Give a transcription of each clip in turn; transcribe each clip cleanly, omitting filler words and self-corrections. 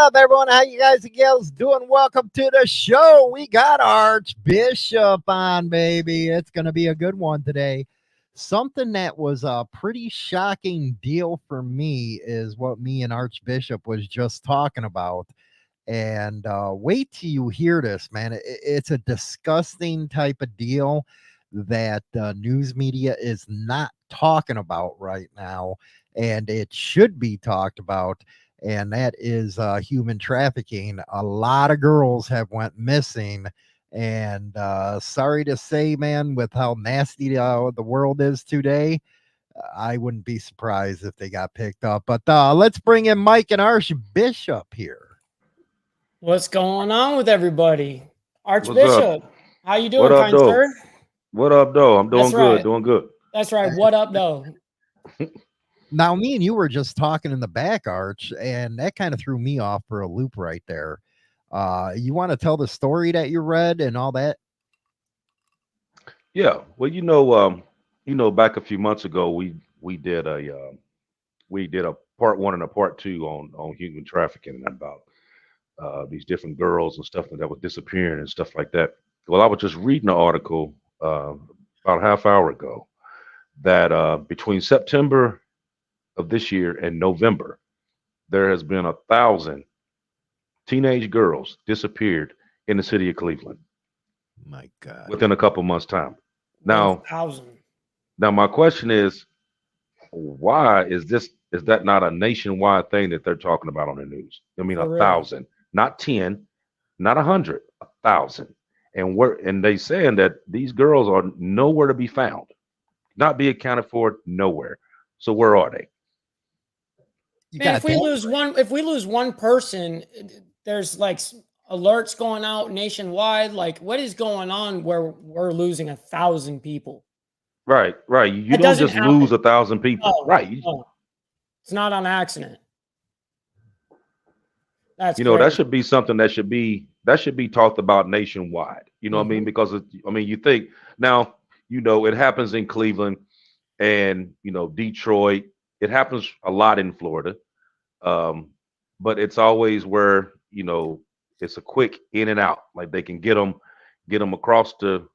up, everyone? How you guys and gals doing? Welcome to the show. We got Archbishop on, baby. It's going to be a good one today. Something that was a pretty shocking deal for me is what me and Archbishop was just talking about. And wait till you hear this, man. It's a disgusting type of deal that news media is not talking about right now, and it should be talked about. And that is human trafficking. A lot of girls have went missing, and sorry to say, man, with how nasty the world is today, I wouldn't be surprised if they got picked up. But let's bring in Mike and Archbishop here. What's going on with everybody? What's up? Archbishop, how you What doing, up, kind though? sir? What up, though? I'm doing That's good, right. doing good. That's right. What up, though? Now, me and you were just talking in the back, Arch, and that kind of threw me off for a loop right there. You want to tell the story that you read and all that? Yeah. Well, back a few months ago, we did a part one and a part two on human trafficking and about these different girls and stuff that was disappearing and stuff like that. Well, I was just reading an article about a half hour ago that between September of this year and November, there has been 1,000 teenage girls disappeared in the city of Cleveland My God. within a couple months' time. Now, 1,000. my question is, why is that not a nationwide thing that they're talking about on the news? I mean, For a real. thousand, not 10, not 100, 1,000. And they saying that these girls are nowhere to be found, not be accounted for nowhere. So where are they? You Man, got if we lose one person, there's like alerts going out nationwide. Like, what is going on where we're losing 1,000 people? Right, right. You That don't doesn't just lose happen. 1,000 people, No, right? no, it's not on accident. That's That crazy. should be something that should be talked about nationwide. You know what I mean? Mhm. Because you think now, it happens in Cleveland and Detroit. It happens a lot in Florida, um, but it's always where it's a quick in and out. Like they can get them across the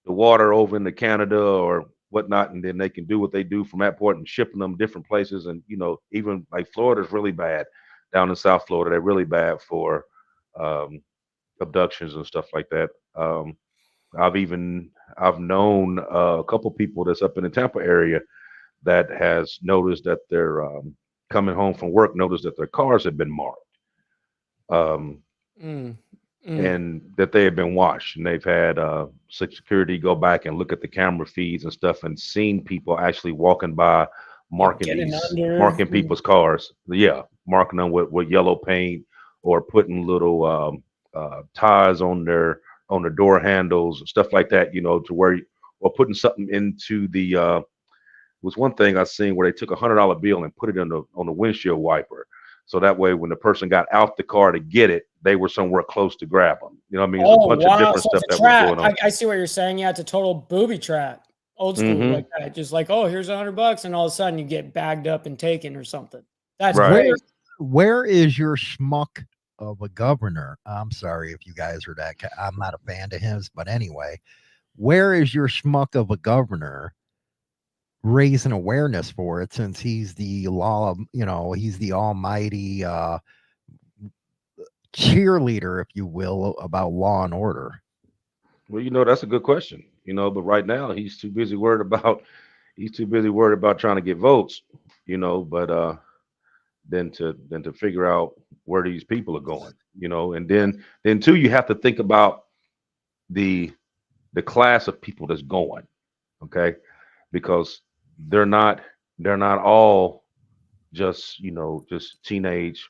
water over into Canada or whatnot, and then they can do what they do from that point and shipping them different places. And even like Florida's really bad down in South Florida. They're really bad for um, abductions and stuff like that. I've known a couple people that's up in the Tampa area that has noticed that they're coming home from work, noticed that their cars have been marked. Um, Mm, mm. and that they have been watched, and they've had security go back and look at the camera feeds and stuff and seen people actually walking by Getting marking under. people's cars, yeah, marking them with yellow paint or putting little ties on their door handles and stuff like that, to where or putting something into the was one thing I seen where they took $100 bill and put it on the windshield wiper. So that way, when the person got out the car to get it, they were somewhere close to grab them. You know what I mean? There's a Oh bunch of wow! different So stuff it's a that was trap. going on. I see what you're saying. Yeah, it's a total booby trap, old school Hmm. like that. Just like, oh, here's $100, and all of a sudden you get bagged up and taken or something. That's Right. where crazy. where is your schmuck of a governor? I'm sorry if you guys are that. I'm not a fan of his, but anyway, where is your schmuck of a governor raising awareness for it since he's the law of, he's the almighty cheerleader, if you will, about law and order? Well, that's a good question. But right now he's too busy worried about trying to get votes. But than to figure out where these people are going. And then too, you have to think about the the class of people that's going. Okay, because they're not they're not all just teenage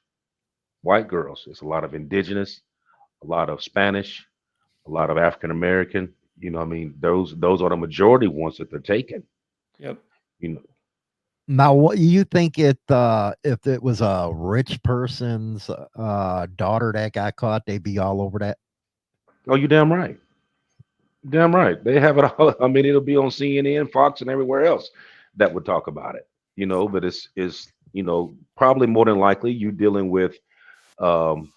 white girls. It's a lot of indigenous, a lot of Spanish, a lot of African American. I mean, those are the majority ones that they're taking. Yep. You know, Now, what you think if it was a rich person's daughter that got caught, they'd be all over that? oh, you damn right, damn right. They have it all. I mean, it'll be on CNN, Fox, and everywhere else that would talk about it. But it's probably more than likely you dealing with um,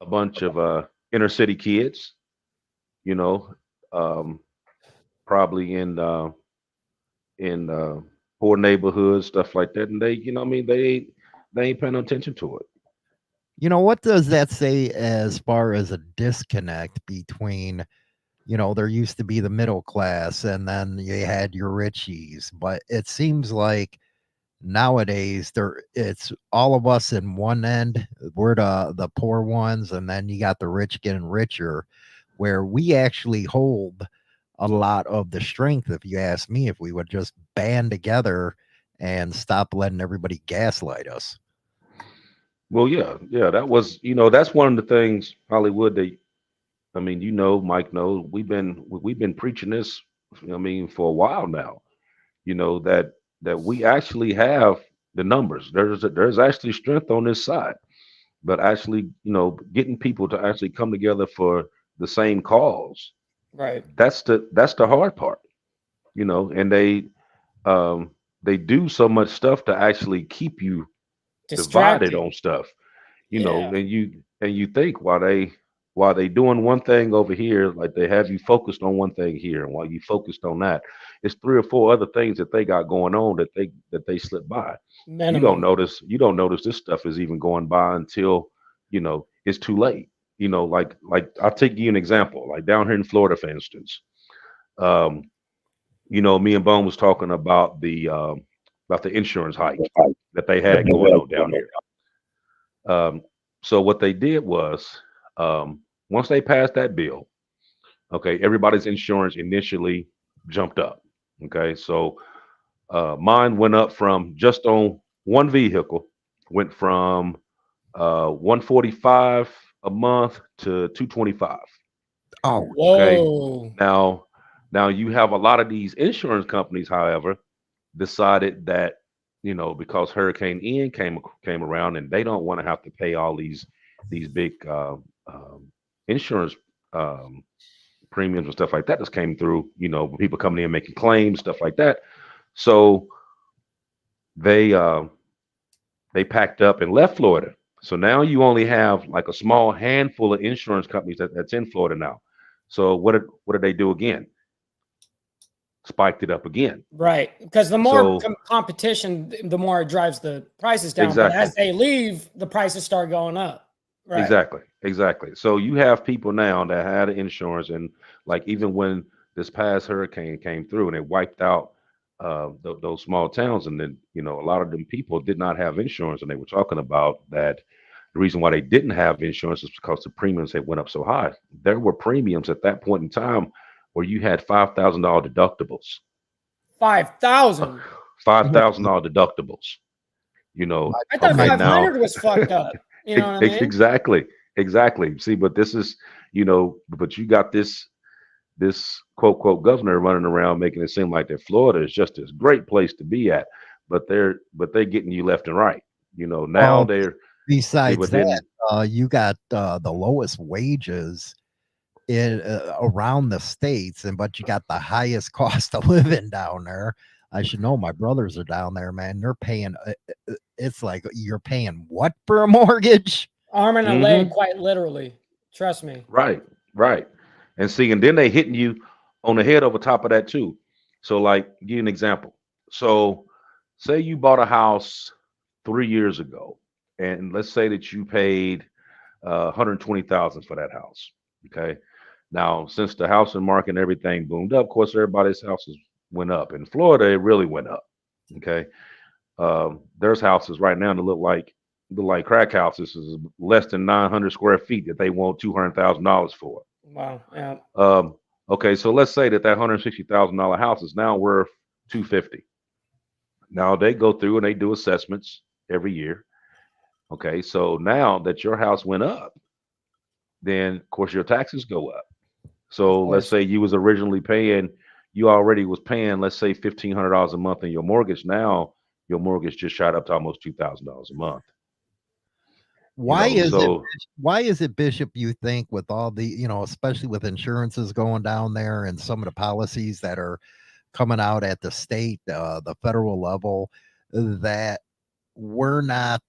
a bunch of inner city kids, you know, um, probably in poor neighborhoods, stuff like that, and they, I mean, they ain't paying no attention to it. What does that say as far as a disconnect between, there used to be the middle class and then you had your richies, but it seems like nowadays it's all of us in one end. We're the poor ones, and then you got the rich getting richer, where we actually hold a lot of the strength, if you ask me, if we would just band together and stop letting everybody gaslight us. Well, yeah, yeah, that was, that's one of the things Hollywood. I mean, Mike knows we've been preaching this. I mean, for a while now. That we actually have the numbers. There's actually strength on this side, but actually, getting people to actually come together for the same cause. Right. That's the hard part. And they do so much stuff to actually keep you divided Distracting. on stuff. Yeah. And you think while they doing one thing over here, like they have you focused on one thing here, and while you focused on that, it's three or four other things that they got going on that they slip by. You don't Minimum. notice you don't notice this stuff is even going by until it's too late. Like I'll take you an example, like down here in Florida, for instance. Um, me and Bone was talking about the insurance hike that they had going on down here. Um, so what they did was, once they passed that bill, okay, everybody's insurance initially jumped up. Okay, so mine went up from just on one vehicle, went from 145 a month to 225. Oh, Okay, Whoa. now now you have a lot of these insurance companies, however, decided that because Hurricane Ian came around, and they don't want to have to pay all these big insurance um, premiums and stuff like that that's came through. People coming in making claims, stuff like that. So they uh, they packed up and left Florida. So now you only have like a small handful of insurance companies that's in Florida now. So what did they do again? Spiked it up again. Right. Because the more So competition, the more it drives the prices down. But exactly. as they leave, the prices start going up. Right. Exactly, exactly. So you have people now that had insurance, and like even when this past hurricane came through and it wiped out those small towns, and then a lot of them people did not have insurance, and they were talking about that the reason why they didn't have insurance is because the premiums had went up so high. There were premiums at that point in time where you had $5,000 deductibles, 5,000. $5,000 deductibles. my, I thought Okay, my, 500 was fucked up. You know what I mean? Exactly, exactly. See, but this is, but you got this quote quote governor running around making it seem like that Florida is just this great place to be at, but they're getting you left and right. Now well, they're besides that, within you got the lowest wages in around the states, and but you got the highest cost of living down there. I should know. My brothers are down there, man. They're paying. It's like you're paying what for a mortgage? Arm and a leg, hmm quite literally. Trust me. right, right, and see, and then they hitting you on the head over top of that too. So, like, give you an example. So, say you bought a house 3 years ago, and let's say that you paid 120,000 for that house. Okay. Now, since the housing market and everything boomed up, of course, everybody's houses went up. In Florida, it really went up. Okay. There's houses right now that look like crack houses, is less than 900 square feet that they want $200,000 for. Wow. Yeah. Um, okay, so let's say that $160,000 house is now worth 250. Now they go through and they do assessments every year. Okay, so now that your house went up, then of course your taxes go up. Of So let's course. say you already was paying, let's say $1,500 a month in your mortgage. Now your mortgage just shot up to almost $2,000 a month. Why is it? So Why is it, Bishop? You think with all the especially with insurances going down there and some of the policies that are coming out at the state, the federal level, that we're not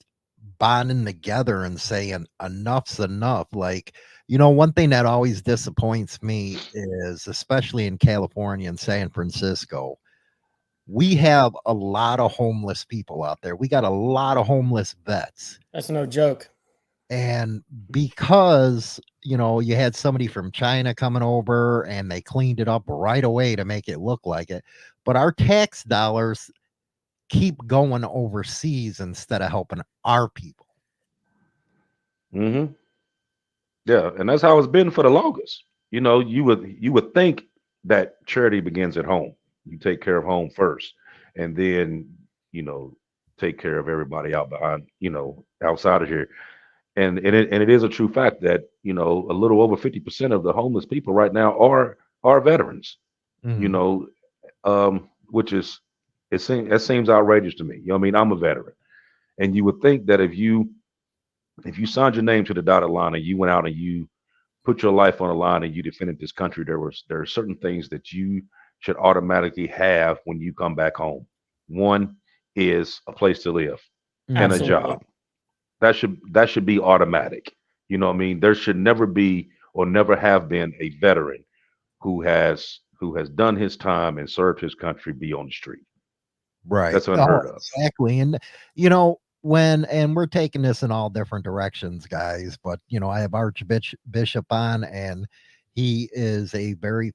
bonding together and saying enough's enough. Like, you know, one thing that always disappoints me is, especially in California and San Francisco, we have a lot of homeless people out there. We got a lot of homeless vets. That's no joke. And because, you know, you had somebody from China coming over and they cleaned it up right away to make it look like it. But our tax dollars keep going overseas instead of helping our people. Hmm. Yeah, and that's how it's been for the longest. You would think that charity begins at home. You take care of home first, and then you know take care of everybody out behind, outside of here. And it is a true fact that a little over 50% of the homeless people right now are veterans. You Mhm. know, which is it seems outrageous to me. You know, what I mean, I'm a veteran, and you would think that if you signed your name to the dotted line and you went out and you put your life on the line and you defended this country, there are certain things that you should automatically have when you come back home. One is a place to live and a Mhm. Absolutely. job. That should be automatic. You know what I mean? There should never be or never have been a veteran who has done his time and served his country be on the street. Right. That's Oh, unheard of. exactly. And you know, when and we're taking this in all different directions, guys, but you know, I have Archbishop on, and he is a very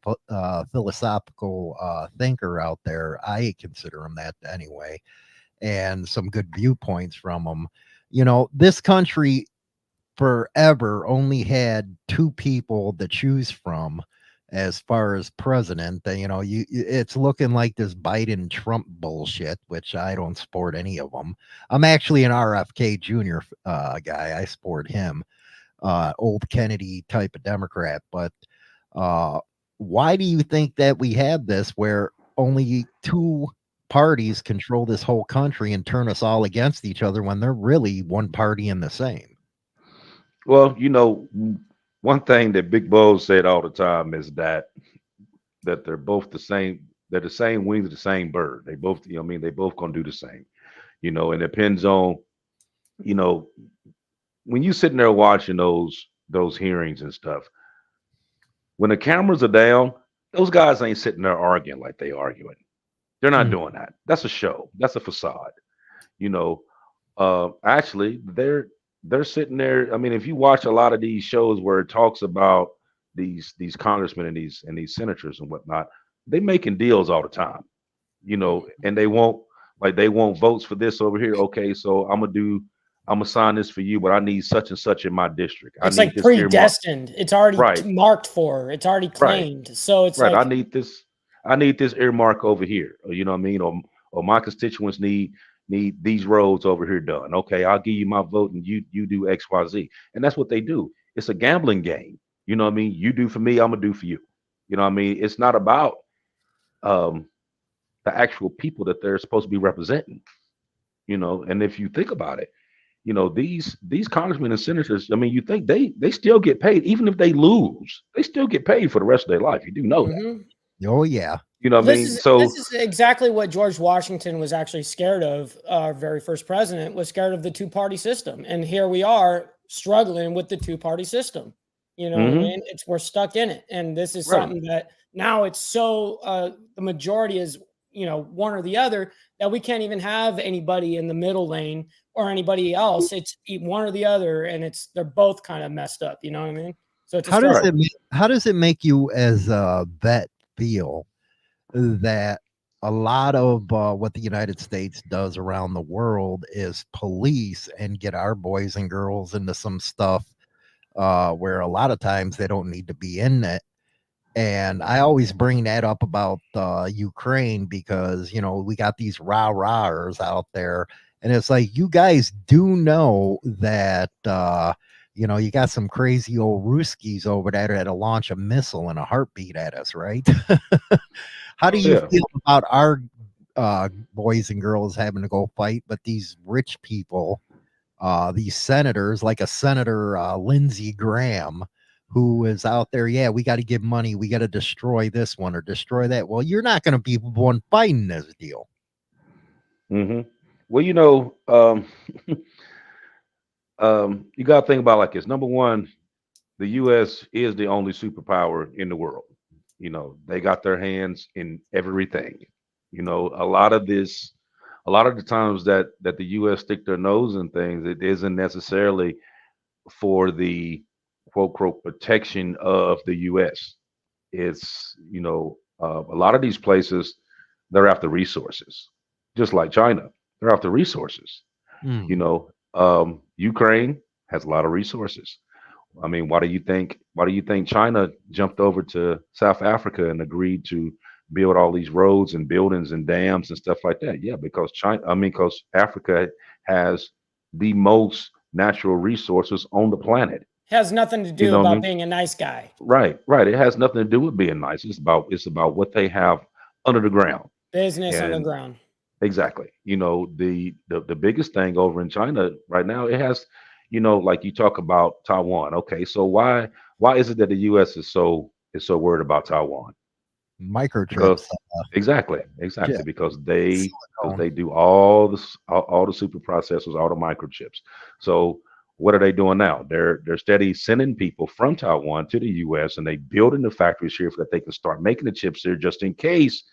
philosophical thinker out there. I consider him that anyway, and some good viewpoints from him. You know, this country forever only had two people to choose from as far as president. You know, it's looking like this Biden Trump bullshit, which I don't support any of them. I'm actually an RFK Jr. Guy. I support him, old Kennedy type of Democrat. But uh, why do you think that we have this where only two parties control this whole country and turn us all against each other when they're really one party and the same? Well, one thing that Big Bo said all the time is that they're both the same. They're the same wings of the same bird. They both, I mean, they both gonna do the same. And it depends on, you know, when you sitting there watching those hearings and stuff. When the cameras are down, those guys ain't sitting there arguing like they arguing. They're not Mm, doing that. That's a show. That's a facade. You know, actually, they're sitting there. I mean, if you watch a lot of these shows where it talks about these congressmen and these senators and whatnot, they making deals all the time. And they want votes for this over here. Okay, so I'm gonna sign this for you, but I need such and such in my district. I It's need like this earmark. predestined. It's already Right, marked for. It's already right, claimed. So it's right. I like, need this. I need this earmark over here. Or, you know what I mean? Or my constituents need these roads over here done. Okay, I'll give you my vote, and you do X, Y, Z. And that's what they do. It's a gambling game. You know what I mean? You do for me, I'm gonna do for you. You know what I mean? It's not about um, the actual people that they're supposed to be representing. And if you think about it, these congressmen and senators, I mean, you think they still get paid even if they lose. They still get paid for the rest of their life. You do know that. mhm. oh yeah. You know what Well, I this mean? is this So, is exactly what George Washington was actually scared of. Our very first president was scared of the two-party system, and here we are struggling with the two-party system. You know what I hmm mean? It's we're stuck in it, and this is right. something that now it's so the majority is one or the other that we can't even have anybody in the middle lane or anybody else. It's one or the other, and they're both kind of messed up. You know what I mean? So it's a struggle. How does it make you as a vet feel that a lot of what the United States does around the world is police and get our boys and girls into some stuff where a lot of times they don't need to be in it? And I always bring that up about Ukraine because, you know, we got these rah-rahers out there. And it's like, you guys do know that, you know, you got some crazy old Ruskies over there that'll launch a missile in a heartbeat at us, right? How do Oh you yeah. feel about our boys and girls having to go fight, but these rich people, these senators, like a Senator Lindsey Graham, who is out there, yeah, we got to give money, we got to destroy this one or destroy that. Well, you're not going to be the one fighting this deal. hmm Well, You got to think about it like this. Number one, the U.S. is the only superpower in the world. They got their hands in everything. A lot of the times that the U.S. stick their nose in things, it isn't necessarily for the quote unquote protection of the U.S. It's a lot of these places they're after resources, just like China. They're after resources. Mm. Ukraine has a lot of resources. I mean, why do you think China jumped over to South Africa and agreed to build all these roads and buildings and dams and stuff like that? Yeah, because because Africa has the most natural resources on the planet. Has nothing to You do know what I about mean? being a nice guy. Right, right. It has nothing to do with being nice. It's about what they have under the ground. Business And underground. exactly. The biggest thing over in China right now, it has, like you talk about Taiwan. Okay, so why is it that the U.S. is so worried about Taiwan? Because Microchips, exactly, chip, because they silicone. do all the super processors, all the microchips. So what are they doing now? They're steady sending people from Taiwan to the U.S. and they building the factories here so that they can start making the chips here just in case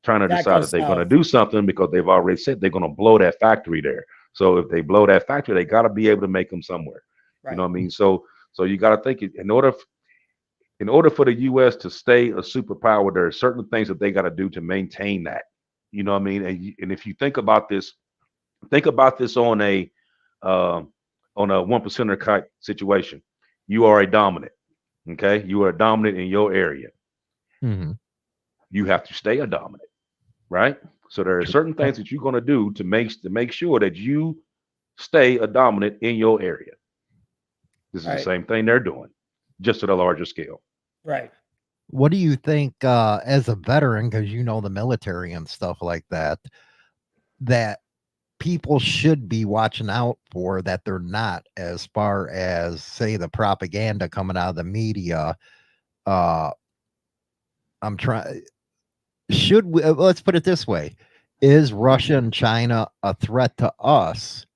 trying to That decide that goes they're going to south. do something because they've already said they're going to blow that factory there. So if they blow that factory, they got to be able to make them somewhere. You know Right. what I mean? So you got to think in order for the U.S. to stay a superpower, there are certain things that they got to do to maintain that. You know what I mean? And if you think about this um, on a one percenter type situation. You are a dominant. Okay, you are dominant in your area. Mhm. You have to stay a dominant, right? So there are certain things that you're going to do to make sure that you stay a dominant in your area. This is the Right. same thing they're doing, just at a larger scale. Right. What do you think, as a veteran, because you know the military and stuff like that, that people should be watching out for that they're not, as far as, say, the propaganda coming out of the media? Uh, I'm trying. Should we? Let's put it this way: is Russia and China a threat to us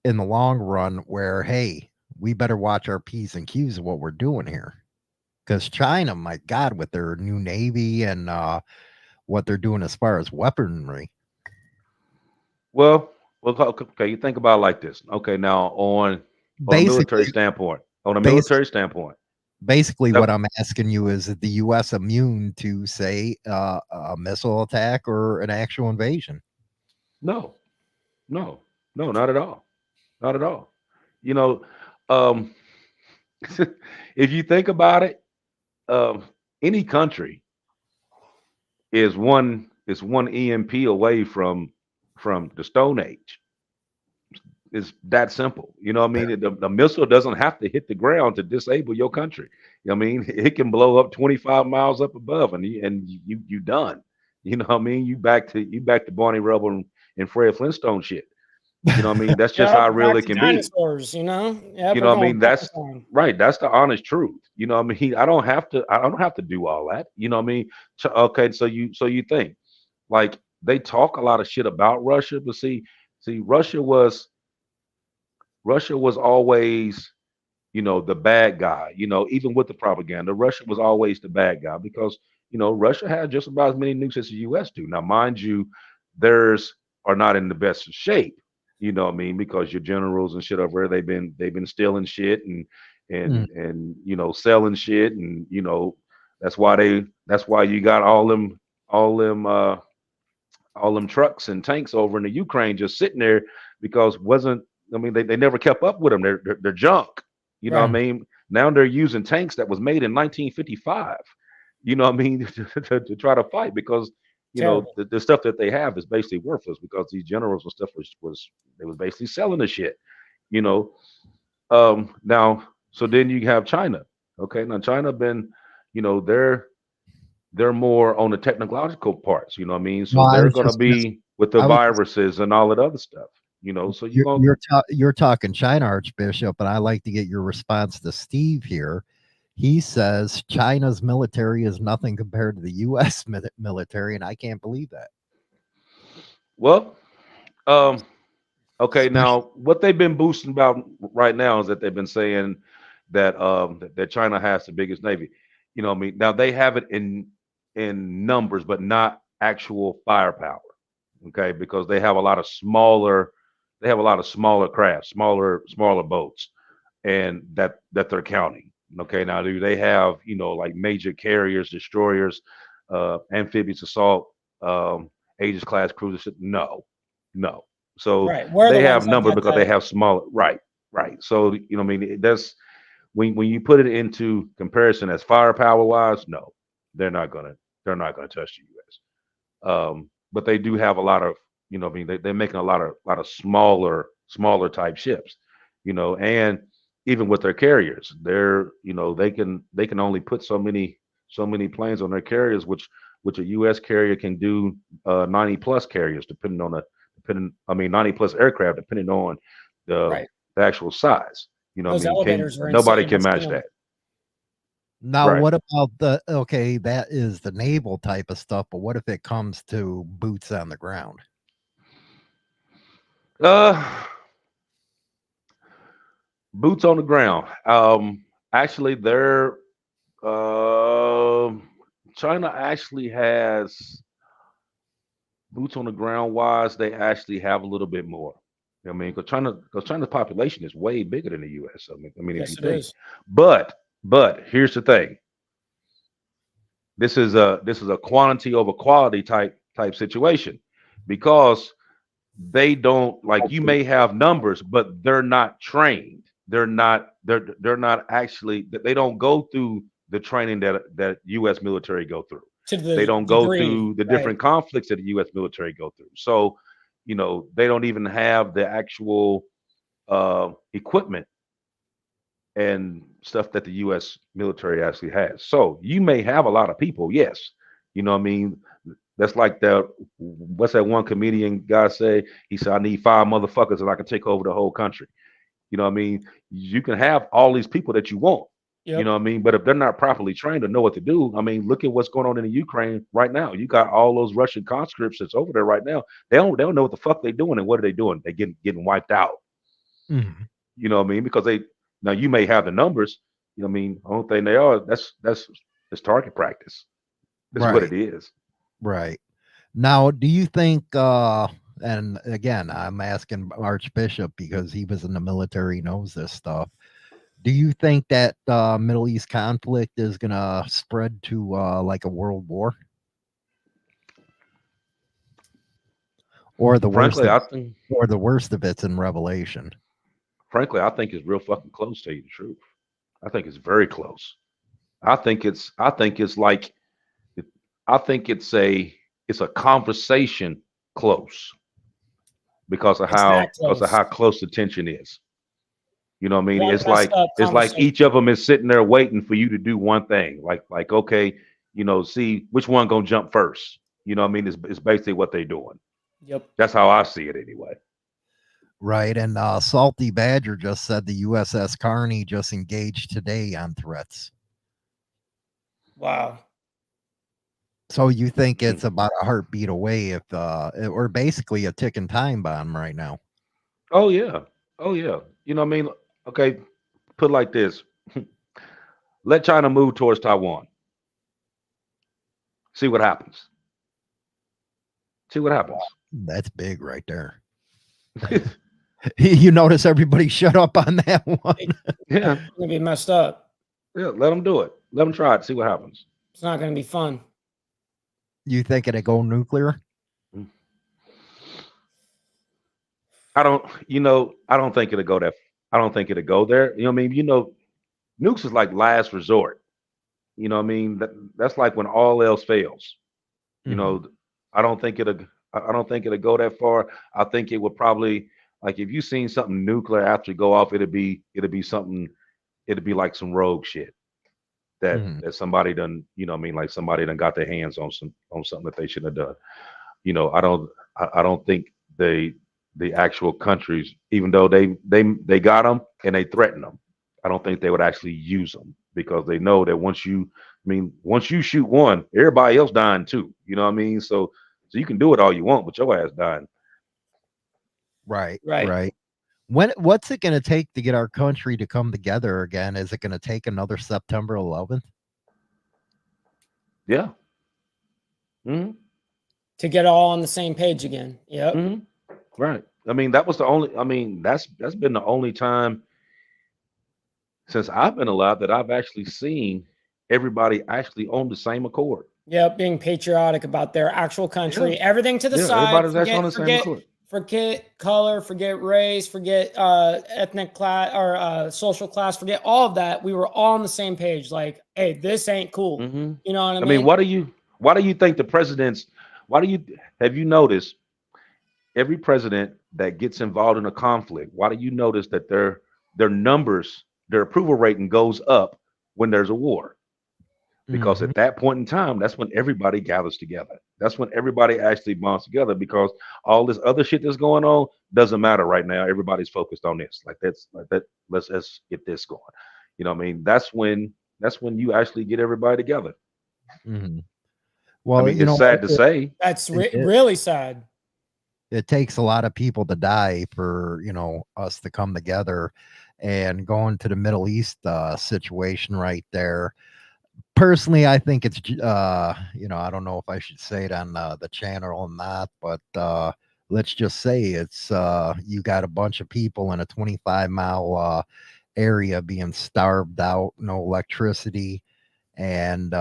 in the long run? Where, hey, we better watch our p's and q's of what we're doing here, because China, my God, with their new navy and what they're doing as far as weaponry. Well, okay. You think about it like this. Okay, now on a military Basically, standpoint, on a basic, military standpoint, basically, no, what I'm asking you is the U.S. immune to, say, a missile attack or an actual invasion? no, no, no, not at all, not at all. You know, um, if you think about it, um, any country is one EMP away from the Stone Age. It's that simple. You know what I There, mean? The missile doesn't have to hit the ground to disable your country. You know what I mean? It can blow up 25 miles up above and you done. You know what I mean? You back to Barney Rubble and Fred Flintstone shit. You know what I mean? That's just Yep. how real Back it to can be. dinosaurs, you know? Yep. You We're know what I going mean? back in That's time. right. That's the honest truth. You know what I mean? I don't have to do all that. You know what I mean? Okay, so you think like they talk a lot of shit about Russia, but see, Russia was always, the bad guy. Even with the propaganda, Russia was always the bad guy because Russia had just about as many nukes as the U.S. do. Now, mind you, theirs are not in the best of shape. You know what I mean? Because your generals and shit over there, they've been stealing shit and mm, selling shit, and that's why you got all them trucks and tanks over in the Ukraine just sitting there because wasn't I mean they never kept up with them. They're junk. You know what I Right. mm. mean? Now they're using tanks that was made in 1955. You know what I mean? to try to fight because Terrible. the stuff that they have is basically worthless because these generals and stuff was they was basically selling the shit. You know. Now so then you have China. Okay, now China been they're more on the technological parts, you know what I mean? No, So I they're was going to just gonna. be with the I was just. viruses and all that other stuff, so you're going You're talking China, Archbishop, and I like to get your response to Steve here. He says China's military is nothing compared to the U.S. Military, and I can't believe that. well, um, Okay, now what they've been boosting about right now is that they've been saying that that China has the biggest navy. You know what I mean? Now they have it in numbers, but not actual firepower. Okay, because they have a lot of smaller crafts, smaller boats, and that they're counting. Okay, now do they have, like major carriers, destroyers, amphibious assault, Aegis class cruiser ship? No, no. So Right. We're the they ones have that numbers got because they the have smaller. Right, right. So what I mean, that's when you put it into comparison as firepower wise, no, they're not gonna they're not gonna touch the U.S. But they do have a lot of, I mean, they're making a lot of smaller type ships, and even with their carriers, they can only put so many planes on their carriers, which a U.S. carrier can do 90 plus carriers, depending, I mean, 90 plus aircraft, depending on the right. the actual size. I Those mean, can elevators are nobody insane. can I've seen match them. that. Now, Right. what about okay, that is the naval type of stuff, but what if it comes to boots on the ground? Uh, Boots on the ground. Actually, um China actually has boots on the ground wise. They actually have a little bit more. I mean, because China's population is way bigger than the U.S. I mean, if you Yes, it think, is. but here's the thing. This is a quantity over quality type situation, because they don't, like, you may have numbers, but they're not trained. They're not actually, they don't go through the training that U.S. military go through. To They the don't go degree. through the Right. different conflicts that the U.S. military go through. So, they don't even have the actual equipment and stuff that the U.S. military actually has. So you may have a lot of people, yes. What I mean? That's like what's that one comedian guy say? He said, I need five motherfuckers and I can take over the whole country. What I mean? You can have all these people that you want. Yep. What I mean? But if they're not properly trained or know what to do, I mean, look at what's going on in the Ukraine right now. You got all those Russian conscripts that's over there right now. They don't know what the fuck they're doing, and what are they doing? They getting wiped out. Mhm. What I mean? Because now you may have the numbers. I mean, the only thing they are, that's target practice. That's what Right, it is. right. Now, do you think, and again, I'm asking Archbishop because he was in the military, knows this stuff. Do you think that Middle East conflict is going to spread to like a world war, or the worst Frankly, of, I think or the worst of it's in Revelation? frankly, I think it's real fucking close, to tell you the truth. I think it's very close. I think it's like I think it's a conversation close, It's that because of close. how close the tension is. What I mean? One It's messed like up it's like each conversation. of them is sitting there waiting for you to do one thing. Like okay, see which one gonna jump first. What I mean? It's basically what they're doing. Yep. That's how I see it anyway. Right. And Salty Badger just said the USS Carney just engaged today on threats. Wow. So you think it's about a heartbeat away if or basically a ticking time bomb right now. Oh yeah. Oh yeah. What I mean? Okay, put it like this. Let China move towards Taiwan. See what happens. See what happens. That's big right there. You notice everybody shut up on that one. It's Yeah. gonna be messed up. Yeah. Let them do it. Let them try it. See what happens. It's not gonna be fun. You think it'd go nuclear? I don't. I don't think it'll go that. I don't think it'll go there. What I mean? Nukes is like last resort. What I mean? That's like when all else fails. You Mhm. know, I don't think it'll. I don't think it'll go that far. I think it would probably, like, if you seen something nuclear after go off, it'll be something. It'll be like some rogue shit Mhm. that somebody done. What I mean, like somebody done got their hands on something that they shouldn't have done. I don't think the actual countries, even though they got them and they threaten them, I don't think they would actually use them, because they know that once you shoot one, everybody else dying too. You know what I mean? So you can do it all you want, but your ass dying. Right, Right. right. What's it going to take to get our country to come together again? Is it going to take another September 11th? Yeah. Hmm. To get all on the same page again. Yep. Hmm. Right. I mean, that was the only. I mean, that's been the only time since I've been alive that I've actually seen everybody actually on the same accord. Yep, being patriotic about their actual Yeah. country. Everything to the Yeah. side. Everybody's actually on the same accord. Forget color, forget race, forget ethnic class or social class, forget all of that. We were all on the same page. Like, hey, this ain't cool. Hmm. You know what I I mean, mean? why do you think the presidents? Why do you have you noticed every president that gets involved in a conflict? Why do you notice that their numbers, their approval rating goes up when there's a war? Because Mhm. at that point in time, that's when everybody gathers together. That's when everybody actually bonds together because all this other shit that's going on doesn't matter right now. Everybody's focused on this. Like that's like that. Let's get this going. You know what I mean? That's when you actually get everybody together. Mhm. I Well, mean, it's sad to say. That's it really sad. it takes a lot of people to die for, us to come together, and going to the Middle East situation right there. Personally, I think it's I don't know if I should say it on the channel or not, but let's just say it's you got a bunch of people in a 25-mile area being starved out, no electricity, and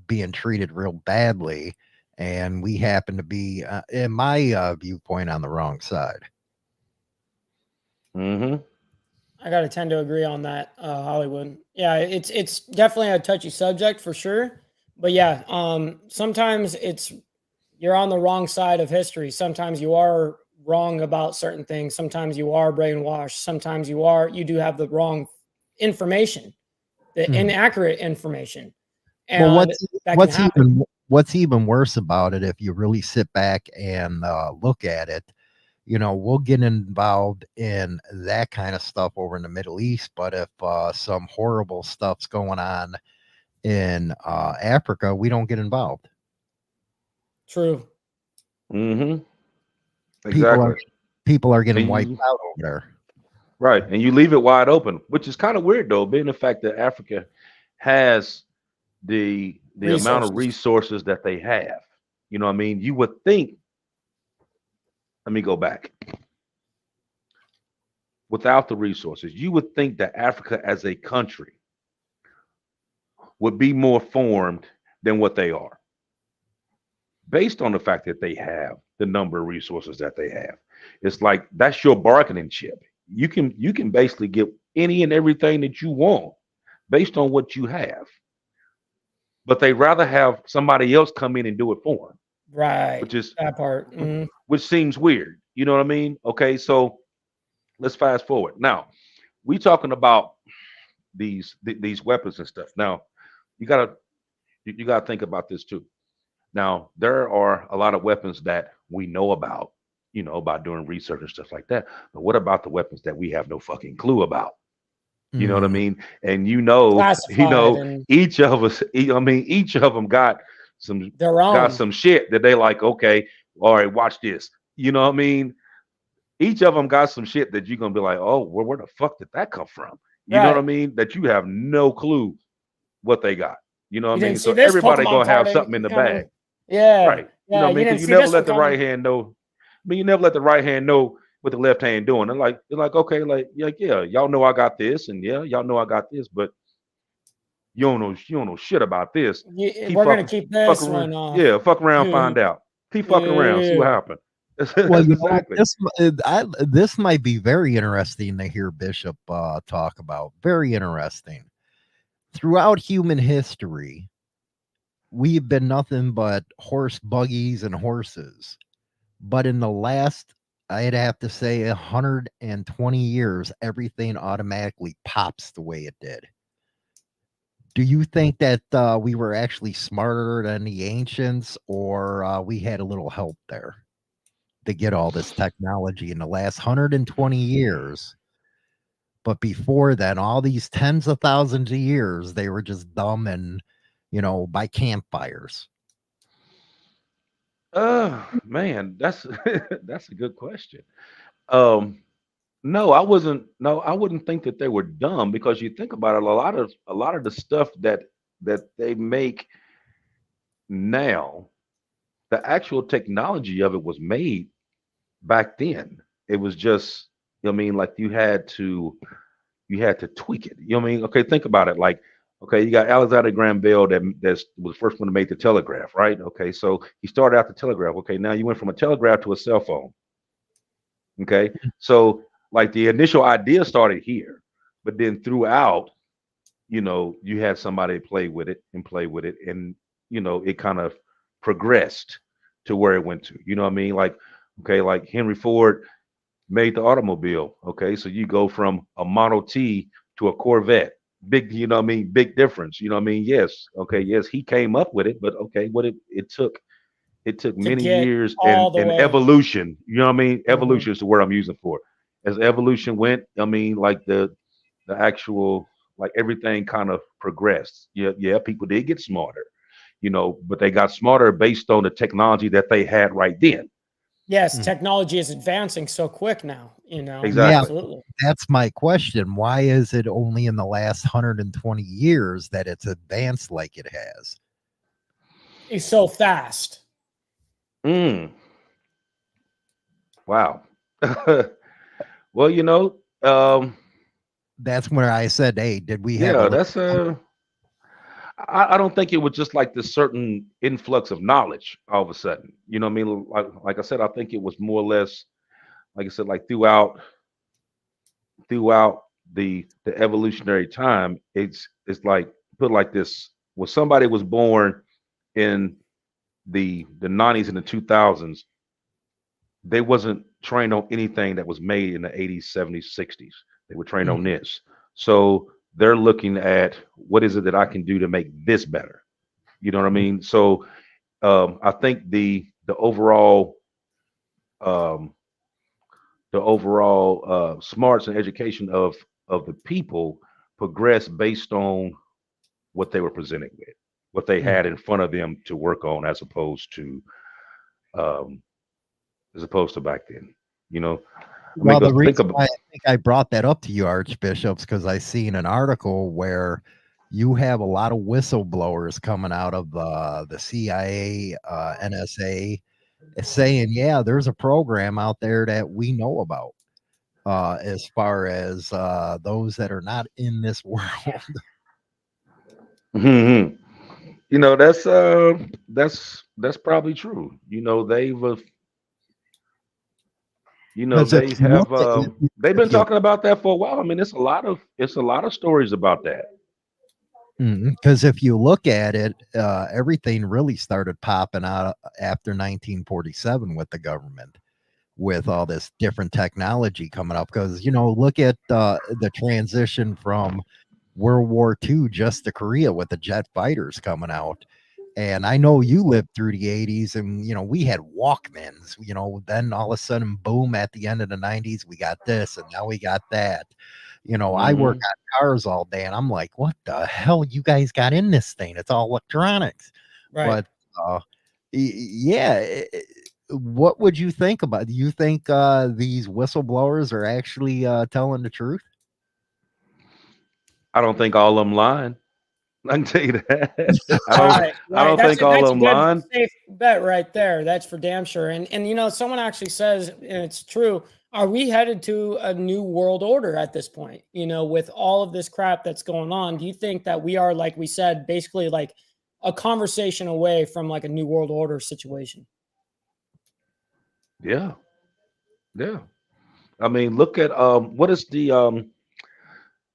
being treated real badly. And we happen to be, in my viewpoint, on the wrong side. Hmm. I gotta tend to agree on that, Hollywood. Yeah, it's definitely a touchy subject for sure. But yeah, sometimes it's you're on the wrong side of history. Sometimes you are wrong about certain things. Sometimes you are brainwashed. Sometimes you do have the wrong information, the Mhm. inaccurate information, Well, and that can happen. what's even worse about it, if you really sit back and look at it, we'll get involved in that kind of stuff over in the Middle East. But if some horrible stuff's going on in Africa, we don't get involved. True. Hmm. People are Exactly. people are getting And wiped you out over there. right, and you leave it wide open, which is kind of weird though, being the fact that Africa has the amount of Resources. resources that they have. You know what I mean? You would think, let me go back. Without the resources, you would think that Africa as a country would be more formed than what they are, based on the fact that they have the number of resources that they have. It's like that's your bargaining chip. You can basically get any and everything that you want based on what you have. But they rather have somebody else come in and do it for them, Right. which is That part. Mhm. which seems weird. You know what I mean? Okay, so let's fast forward. Now, we talking about these weapons and stuff. Now, you gotta you gotta think about this too. Now, there are a lot of weapons that we know about, by doing research and stuff like that. But what about the weapons that we have no fucking clue about? You know what I Mhm. mean? And you Classified know, and each of us, I mean, each of them some their got own. some shit that they like, okay, all right, watch this. You know what I mean? Each of them got some shit that you're gonna be like, oh, where the fuck did that come from? You know what I Right. mean? That you have no clue what they got. You know what You I didn't mean? see So this everybody Pokemon gonna have card something in the coming. bag. Yeah. Right. You know Yeah. what I You mean? didn't Because you see never this one let the right coming. hand know. I mean, you never let the right hand know what the left hand doing. They're like, okay, like, yeah, y'all know I got this, and yeah, y'all know I got this, but you don't know shit about this. Keep We're gonna fucking keep fuck this around. one off. Yeah, fuck around, Yeah. find out. Keep fucking around, see what Yeah. happens. Well, That's exactly. this might be very interesting to hear Bishop talk about. Very interesting. Throughout human history, we've been nothing but horse buggies and horses. But in the last, I'd have to say, 120 years, everything automatically pops the way it did. Do you think that we were actually smarter than the ancients, or we had a little help there to get all this technology in the last 120 years? But before then, all these tens of thousands of years, they were just dumb and, by campfires. Man, that's that's a good question. Um, no, I wasn't. No, I wouldn't think that they were dumb because you think about it, a lot of the stuff that they make now, the actual technology of it was made back then. It was just, I mean, like you had to tweak it. You know what I mean? Okay, think about it. Like, okay, you got Alexander Graham Bell that was the first one to make the telegraph, right? Okay, so he started out the telegraph. Okay, now you went from a telegraph to a cell phone. Okay, so like the initial idea started here, but then throughout, you had somebody play with it and play with it, and it kind of progressed to where it went to. You know what I mean? Like, okay, like Henry Ford made the automobile. Okay, so you go from a Model T to a Corvette. Big, you know what I mean? Big difference. You know what I mean? Yes. Okay. Yes, he came up with it, but okay, what it took to many get years and all the and way. evolution. You know what I mean? Mhm. Evolution is the word I'm using for it. As evolution went, I mean, like the actual like everything kind of progressed. Yeah, yeah, people did get smarter, but they got smarter based on the technology that they had right then. Yes, Mhm. technology is advancing so quick now, Yeah, Exactly. absolutely. that's my question. Why is it only in the last 120 years that it's advanced like it has? It's so fast. Mm, wow. Well, That's where I said, "Hey, did we have a yeah, little that's I don't think it was just like this certain influx of knowledge all of a sudden. You know what I mean? Like I said, I think it was more or less, like I said, like throughout the evolutionary time, it's like put like this: when somebody was born in the 90s and the 2000s, they wasn't trained on anything that was made in the 80s, 70s, 60s. They were trained on Mhm. this. So they're looking at what is it that I can do to make this better. You know what I mean? So I think um, the overall smarts and education of the people progressed based on what they were presenting with, what they Mhm. had in front of them to work on, um, as opposed to back then. You know, I mean, Well, the because think reason about. why I think I brought that up to you, Archbishops, because I seen an article where you have a lot of whistleblowers coming out of the CIA, NSA, saying, "Yeah, there's a program out there that we know about." As far as those that are not in this world, Mhm. That's probably true. because if They you look have at they've been if you talking about that for a while. I mean, it's a lot of stories about that. because if you look at it, everything really started popping out after 1947 with the government, with all this different technology coming up. Because look at the transition from World War II just to Korea with the jet fighters coming out. And I know you lived through the 80s and we had Walkmans, then all of a sudden boom at the end of the 90s we got this and now we got that. I work Hmm. on cars all day and I'm like, what the hell you guys got in this thing? It's all electronics. Right. But yeah, what would you think about? Do you think these whistleblowers are actually telling the truth? I don't think all of them lying. I can tell you that. I don't. Right, I right. don't think all That's of a them good lying. safe bet right there. That's for damn sure. And someone actually says, and it's true. Are we headed to a new world order at this point? With all of this crap that's going on, do you think that we are, like we said, basically like a conversation away from like a new world order situation? Yeah, yeah. I mean, look at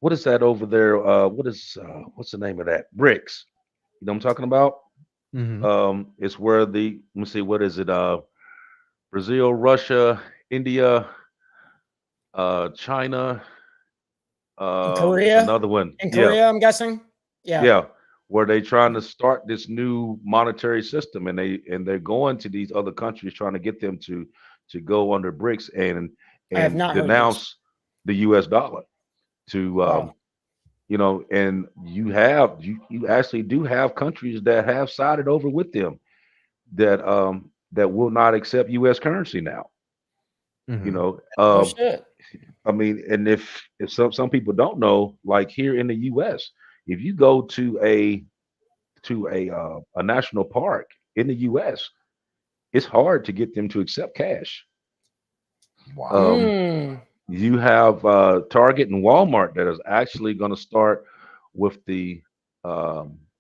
what is that over there? What's the name of that? BRICS. You know what I'm talking about? Hmm. It's where let me see, what is it? Brazil, Russia, India, China. In It's Korea? another one. In Yeah, Korea, I'm guessing. Yeah. yeah, where they trying to start this new monetary system, and they're going to these other countries trying to get them to go under BRICS and I have and not heard this. denounce the U.S. dollar to Wow. and you actually do have countries that have sided over with them that will not accept U.S. currency now. You Mhm. know, No shit. I mean, and if some people don't know, like here in the U.S., if you go to a national park in the U.S., it's hard to get them to accept cash. Wow. Um, Mm. you have Target and Walmart that is actually going to start with the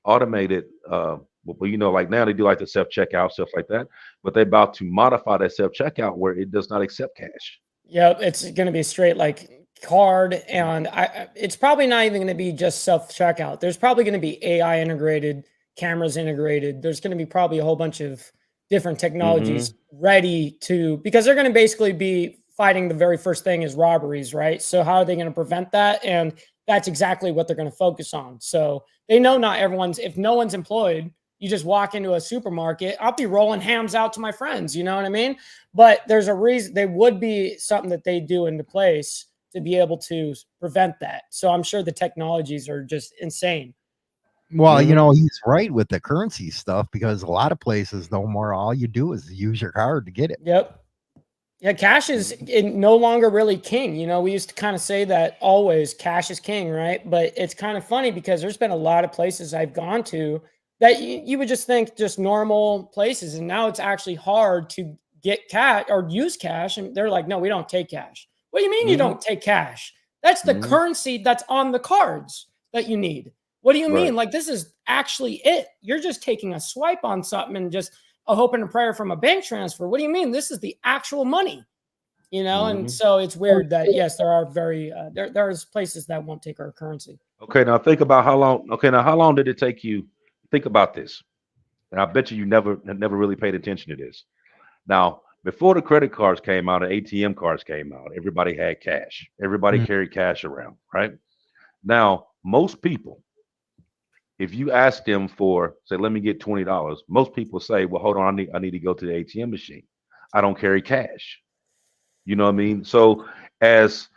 automated. Well, like now they do like the self checkout stuff like that, but they're about to modify that self checkout where it does not accept cash. Yep, it's going to be straight like card, and it's probably not even going to be just self checkout. There's probably going to be AI integrated, cameras integrated. There's going to be probably a whole bunch of different technologies Hmm. ready to, because they're going to basically be fighting the very first thing is robberies, right? So how are they going to prevent that? And that's exactly what they're going to focus on. So they know not everyone's, if no one's employed, you just walk into a supermarket, I'll be rolling hams out to my friends, you know what I mean? But there's a reason, they would be something that they do into place to be able to prevent that. So I'm sure the technologies are just insane. Well, Hmm. he's right with the currency stuff because a lot of places no more all you do is use your card to get it. Yep. Yeah, cash is no longer really king. We used to kind of say that always cash is king, right? But it's kind of funny because there's been a lot of places I've gone to that you would just think just normal places. And now it's actually hard to get cash or use cash. And they're like, no, we don't take cash. What do you mean you Hmm. don't take cash? That's the Hmm. currency that's on the cards that you need. What do you Right. mean? Like, this is actually it. You're just taking a swipe on something and just a hope and a prayer from a bank transfer. What do you mean? This is the actual money, and Hmm. so it's weird that yes, there are very there's places that won't take our currency. Okay, now think about how long. Okay, now how long did it take you? Think about this, and I bet you never really paid attention to this. Now, before the credit cards came out and ATM cards came out, everybody had cash. Everybody Mm. carried cash around, right? Now, most people, if you ask them for, say, let me get $20, most people say, well, hold on, I need to go to the ATM machine. I don't carry cash. You know what I mean? So as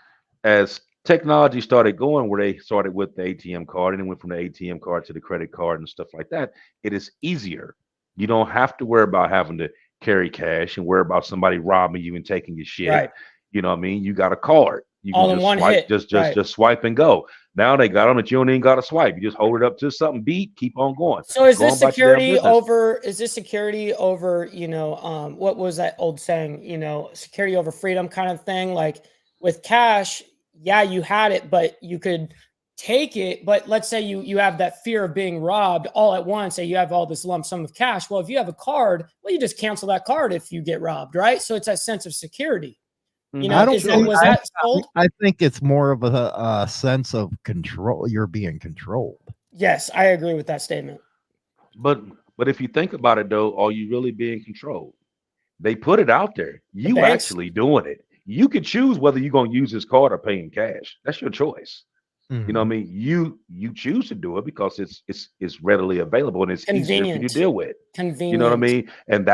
as technology started going, where they started with the ATM card and it went from the ATM card to the credit card and stuff like that, it is easier. You don't have to worry about having to carry cash and worry about somebody robbing you and taking your shit. Right. You know what I mean? You got a card. You can All in just one swipe, hit. just Right. just swipe and go. Now they got them that you don't even got to swipe. You just hold it up to something, beat, keep on going, So is go this on about your damn security business. over is this security over, what was that old saying, security over freedom kind of thing? Like with cash, yeah, you had it, but you could take it. But let's say you have that fear of being robbed all at once, say you have all this lump sum of cash. Well, if you have a card, well, you just cancel that card if you get robbed, right? So it's that sense of security. I don't Is that think Sure. was that sold? I think it's more of a sense of control. You're being controlled. Yes, I agree with that statement. But but if you think about it though, are you really being controlled? They put it out there. The You banks, actually doing it. You could choose whether you're gonna use this card or pay in cash. That's your choice. You know what Mhm. I mean? You choose to do it because it's readily available and it's easier for you to convenient, deal with. You know what I convenient. mean? And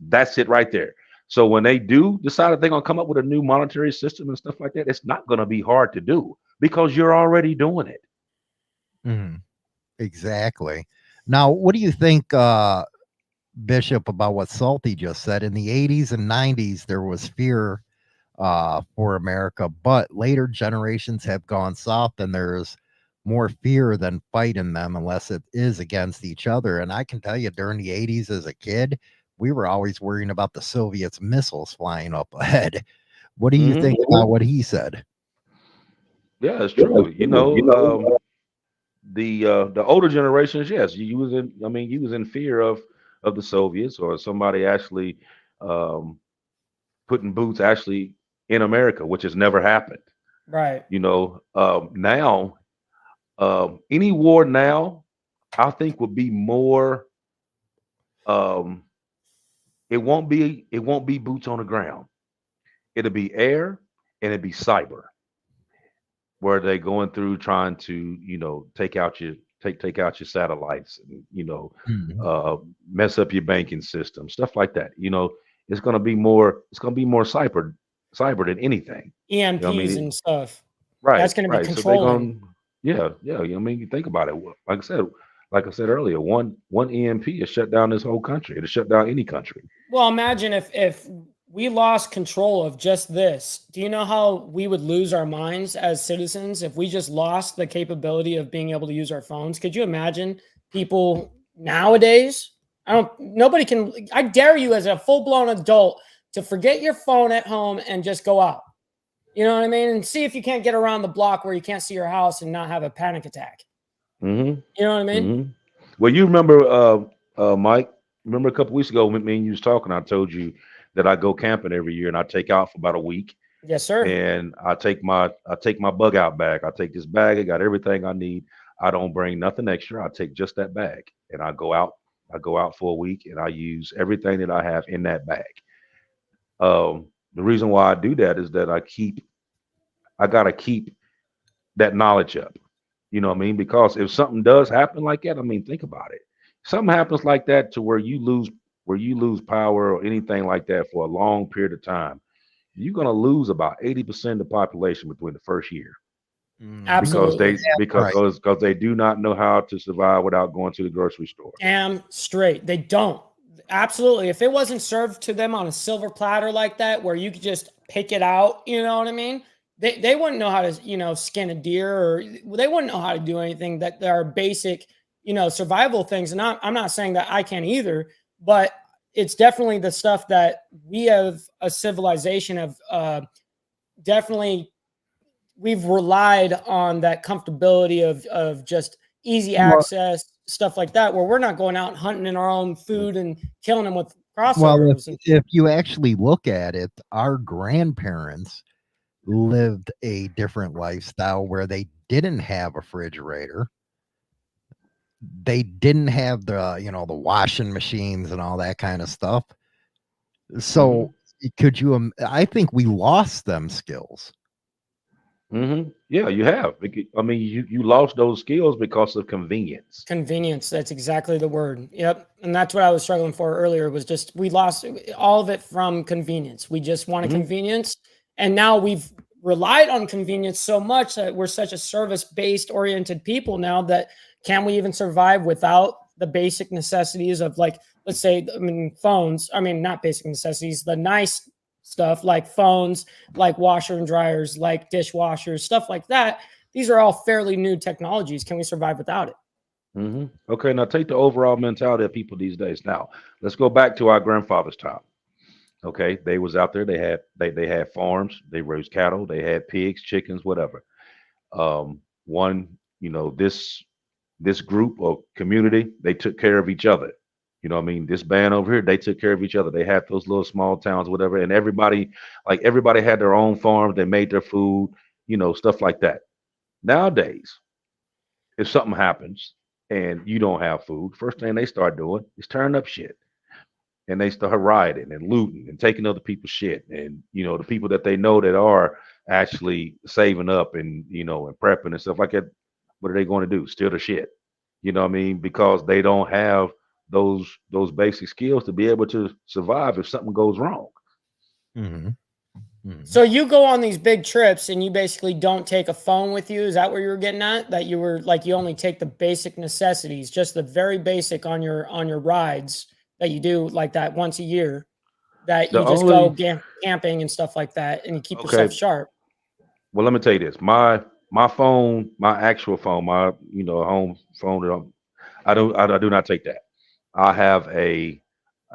that's it right there. So when they do decide that they're gonna come up with a new monetary system and stuff like that, it's not gonna be hard to do because you're already doing it. Mhm. Exactly. Now, what do you think, Bishop, about what Salty just said? In the 80s and 90s, there was fear for America, but later generations have gone soft and there's more fear than fight in them unless it is against each other. And I can tell you, during the 80s as a kid, we were always worrying about the Soviets' missiles flying up ahead. What do you Hmm. think about what he said? Yeah, it's true. The older generations, yes, you was in. I mean, you was in fear of the Soviets or somebody actually um, putting boots actually in America, which has never happened. Right. Now any war now, I think would be more. Um, it won't be boots on the ground. It'll be air and it'll be cyber, where they're going through trying to take out your satellites and Mhm. mess up your banking system, stuff like that. It's gonna be more cyber than anything. You know what I EMPs mean? and stuff. Right, That's going to be right. So they're controlling. going, yeah. You know, I mean, you think about it. Like I said earlier, one EMP has shut down this whole country. It'll shut down any country. Well, imagine if we lost control of just this, do you know how we would lose our minds as citizens if we just lost the capability of being able to use our phones? Could you imagine people nowadays? Nobody can. I dare you as a full blown adult to forget your phone at home and just go out. You know what I mean? And see if you can't get around the block where you can't see your house and not have a panic attack. Hmm. You know what I mean? Hmm. Well, you remember, Mike? Remember a couple weeks ago when me and you was talking, I told you that I go camping every year and I take out for about a week, Yes, sir. and I take my bug out bag. I take this bag. I got everything I need. I don't bring nothing extra. I take just that bag, and I go out. I go out for a week, and I use everything that I have in that bag. The reason why I do that is that I gotta keep that knowledge up. You know what I mean? Because if something does happen like that, I mean, think about it. Something happens like that to where you lose power or anything like that for a long period of time, you're gonna lose about 80% of the population between the first year Mhm. because Absolutely. they Yeah, because right. because they do not know how to survive without going to the grocery store. Damn straight. They don't. Absolutely. If it wasn't served to them on a silver platter like that, where you could just pick it out, you know what I mean? They wouldn't know how to, skin a deer, or they wouldn't know how to do anything that there are basic, survival things. And I'm not saying that I can either, but it's definitely the stuff that we have a civilization of definitely we've relied on that comfortability of just easy Well, access, stuff like that, where we're not going out and hunting in our own food and killing them with cross well, if arrows. And if you actually look at it, our grandparents lived a different lifestyle where they didn't have a refrigerator. They didn't have the washing machines and all that kind of stuff. Hmm. So could you I think we lost them skills. Hmm. Yeah, you have. I mean, you lost those skills because of convenience. convenience, that's exactly the word. Yep. And that's what I was struggling for earlier, was just we lost all of it from convenience. We just wanted Hmm. convenience. And now we've relied on convenience so much that we're such a service based oriented people now that can we even survive without the basic necessities of, like, let's say, I mean, phones, I mean, not basic necessities, the nice stuff like phones, like washer and dryers, like dishwashers, stuff like that. These are all fairly new technologies. Can we survive without it? Hmm. Okay, now take the overall mentality of people these days. Now, let's go back to our grandfather's time. Okay, they was out there. They had farms. They raised cattle. They had pigs, chickens, whatever. One, this group or community, they took care of each other. You know what I mean? This band over here, they took care of each other. They had those little small towns, whatever, and everybody had their own farms. They made their food, stuff like that. Nowadays, if something happens and you don't have food, first thing they start doing is tearing up shit, and they start rioting and looting and taking other people's shit. And the people that they know that are actually saving up and prepping and stuff like that, what are they going to do? Steal the shit. You know what I mean? Because they don't have those basic skills to be able to survive if something goes wrong. Mhm. Mhm. So you go on these big trips and you basically don't take a phone with you. Is that where you were getting at? That you were like, you only take the basic necessities, just the very basic on your rides that you do like that once a year. That The you just go only camping and stuff like that, and you keep Okay, yourself sharp. well, let me tell you this. My phone, my actual phone, my home phone. I do not take that. I have a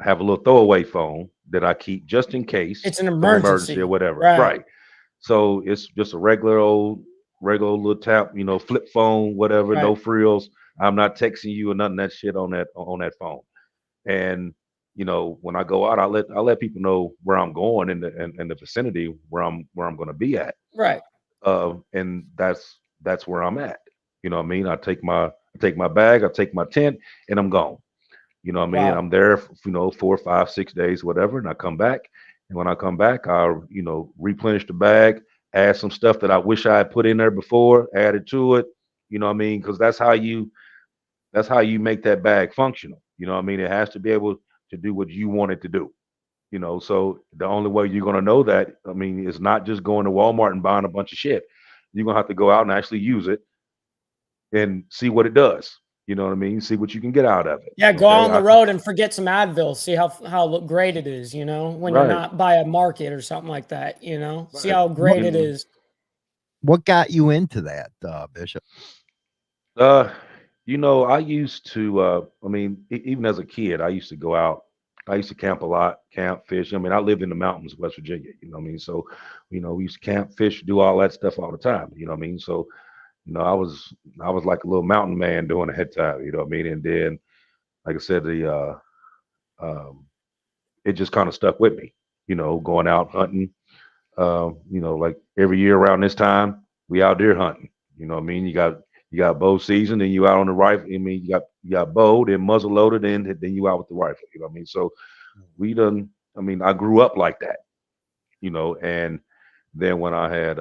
little throwaway phone that I keep just in case It's an of emergency or emergency, whatever. right? Right. So it's just a regular little tap, flip phone, whatever, Right. no frills. I'm not texting you or nothing that shit on that phone. And when I go out, I let people know where I'm going in the vicinity where I'm going to be at. Right. And that's where I'm at. You know what I mean? I take my bag, I take my tent, and I'm gone. You know what I mean? Wow. I'm there, 4, 5, 6 days, whatever, and I come back. And when I come back, I replenish the bag, add some stuff that I wish I had put in there before, add it to it. You know what I mean? Because that's how you make that bag functional. You know what I mean? It has to be able to do what you want it to do. So the only way you're gonna know that, I mean, is not just going to Walmart and buying a bunch of shit. You're gonna have to go out and actually use it and see what it does. You know what I mean? See what you can get out of it. Yeah, go out Okay. on the road and forget some Advil. See how great it is, you know, when you're Right. not by a market or something like that, you know. See Right. how What great You it know. is. what got you into that, Bishop? Uh, I used to. I mean, even as a kid, I used to go out. I used to camp a lot, camp, fish. I mean, I lived in the mountains of West Virginia. You know what I mean? So, we used to camp, fish, do all that stuff all the time. You know what I mean? So, I was like a little mountain man during the head time. You know what I mean? And then, like I said, the um, it just kind of stuck with me. Going out hunting. Like every year around this time, we out there hunting. You know what I mean? You got bow season, and you out on the rifle. I mean, you got bow, then muzzle loaded, then you out with the rifle. You know what I mean? So we done. I mean, I grew up like that. And then when I had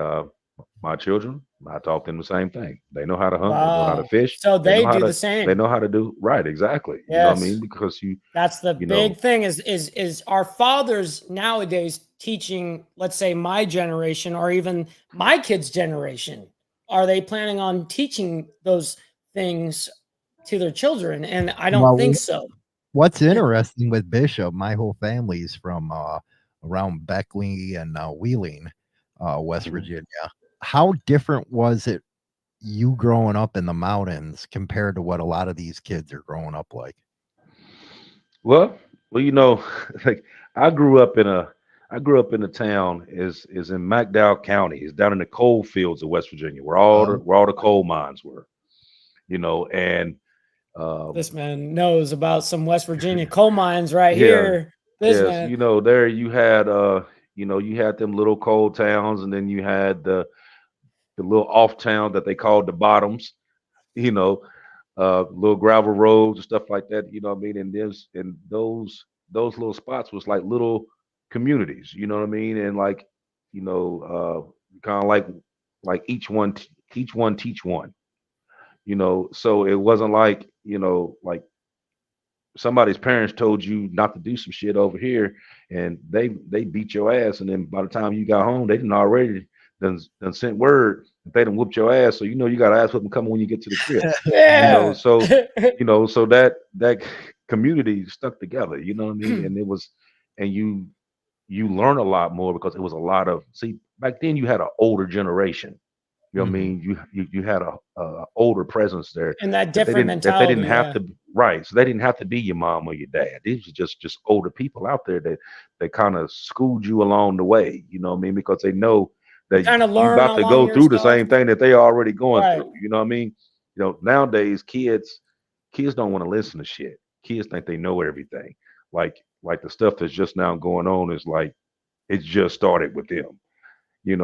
my children, I taught them the same thing. They know how to hunt. They know how to Wow. fish. So They they know how do the to. They same. know how to do right. Exactly. You know what I Yes. mean? Because That's the you big know, thing is our fathers nowadays teaching, let's say my generation or even my kids' generation. Are they planning on teaching those things to their children? And I don't think Well, so. what's interesting with Bishop, my whole family's from around Beckley and Wheeling, West mhm. Virginia. How different was it you growing up in the mountains compared to what a lot of these kids are growing up like? Well, like I grew up in a I grew up in a town is in McDowell County. It's down in the coal fields of West Virginia, Oh, where all the coal mines were. And um, This man knows about some West Virginia coal mines right yeah, here. This yes, man. there you had them little coal towns, and then you had the little off town that they called the bottoms. You know, little gravel roads and stuff like that. You know what I mean? And those little spots was like little communities. You know what I mean? And like, kind of like each one teach one. So it wasn't like like somebody's parents told you not to do some shit over here, and they beat your ass, and then by the time you got home, they didn't already done sent word that they done whooped your ass. So you got ass whooping coming when you get to the crib. you know Yeah. so so that community stuck together. You know what I mean? And it was, and you learn a lot more because it was a lot of, see, back then you had an older generation. You know what I mhm. mean? You had a older presence there And that that they different didn't that they didn't mentality. have Yeah. to, right. So they didn't have to be your mom or your dad. These were just older people out there that kind of schooled you along the way. You know what I mean? Because they know You that kind of you learn about to along go through the yourself. same thing that they already going Right. through. You know what I mean? Nowadays kids don't want to listen to shit. Kids think they know everything. Like the stuff that's just now going on is like it's just started with them. They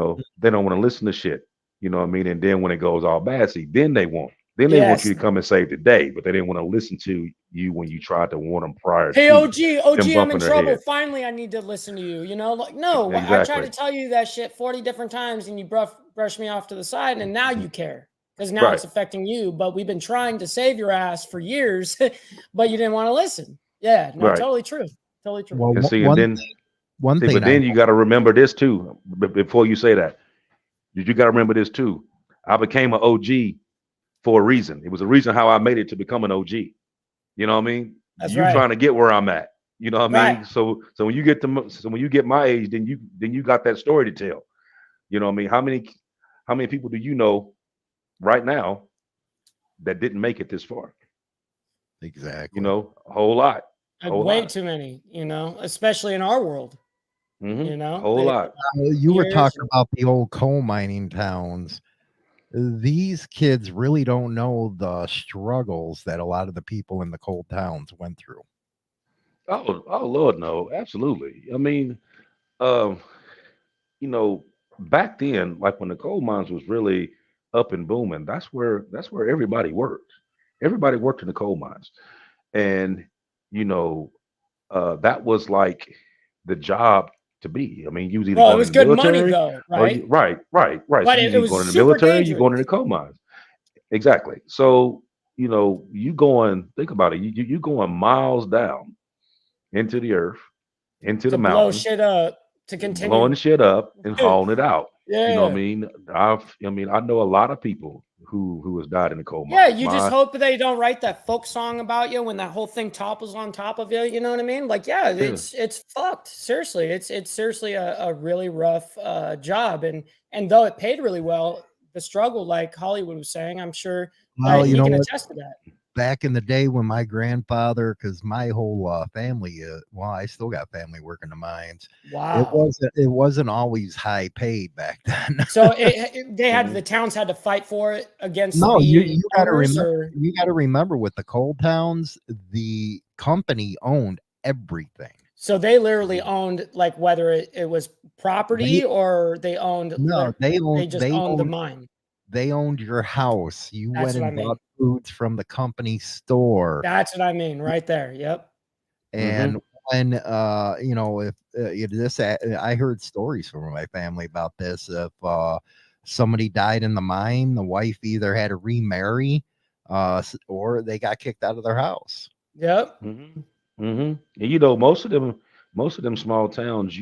don't want to listen to shit. You know what I mean? And then when it goes all bad, see, then they want Yes. you to come and save the day, but they didn't want to listen to you when you tried to warn them prior Hey, to OG, them I'm in bumping their trouble. head. Finally, I need to listen to you. You know, like, no, I tried to Exactly. tell you that shit 40 different times and you brush me off to the side, and now Mhm. you care because now Right. it's affecting you. But we've been trying to save your ass for years, but you didn't want to listen. Yeah, no, Right. totally true. Totally true. Well, And see, and one then one see, thing but I then you got to remember this too. Before you say that, you got to remember this too. I became an OG for a reason. It was a reason how I made it to become an OG. You know what I mean? That's You right. trying to get where I'm at. You know what I Right. mean? So when you get my age, then you got that story to tell. You know what I mean? How many people do you know right now that didn't make it this far? exactly. A whole lot, a whole Way lot, too many, especially in our world, a whole they lot. You were years. talking about the old coal mining towns. These kids really don't know the struggles that a lot of the people in the coal towns went through. Oh Lord, no, absolutely. I mean, um, you know, back then, like when the coal mines was really up and booming, that's where everybody worked. Everybody worked in the coal mines, and you know, that was like the job to be. I mean, you was either Well, it going in was the good money military, though, or right? right. So But you it either was going in the super military, you dangerous. going in the coal mines. Exactly. So you going. Think about it. You going miles down into the earth, into the To blow mountain, shit up, to blowing continue. the shit up and hauling it out. You know what I Yeah. mean? I know a lot of people. who has died in the coal Yeah, mines. you just hope they don't write that folk song about you when that whole thing topples on top of you. You know what I mean? Like, yeah, Yeah. it's fucked. Seriously, it's seriously a really rough job, and though it paid really well, the struggle, like Hollywood was saying, I'm sure Well, that you he know can what? attest to that. Back in the day when my grandfather, because my whole family, well, I still got family working the mines. Wow. It wasn't always high paid back then. So they had Mhm. the towns had to fight for it against No, the you got to owners, remember. or You got to remember with the coal towns, the company owned everything. so they literally owned, like, whether it was They property or they owned, no, they just owned the mine. they owned your house. You That's went what I and bought mean. foods from the company store. That's what I mean right there. Yep. And when you know, if this I heard stories from my family about this. If somebody died in the mine, the wife either had to remarry or they got kicked out of their house. Yep. Mm-hmm. And most of them small towns,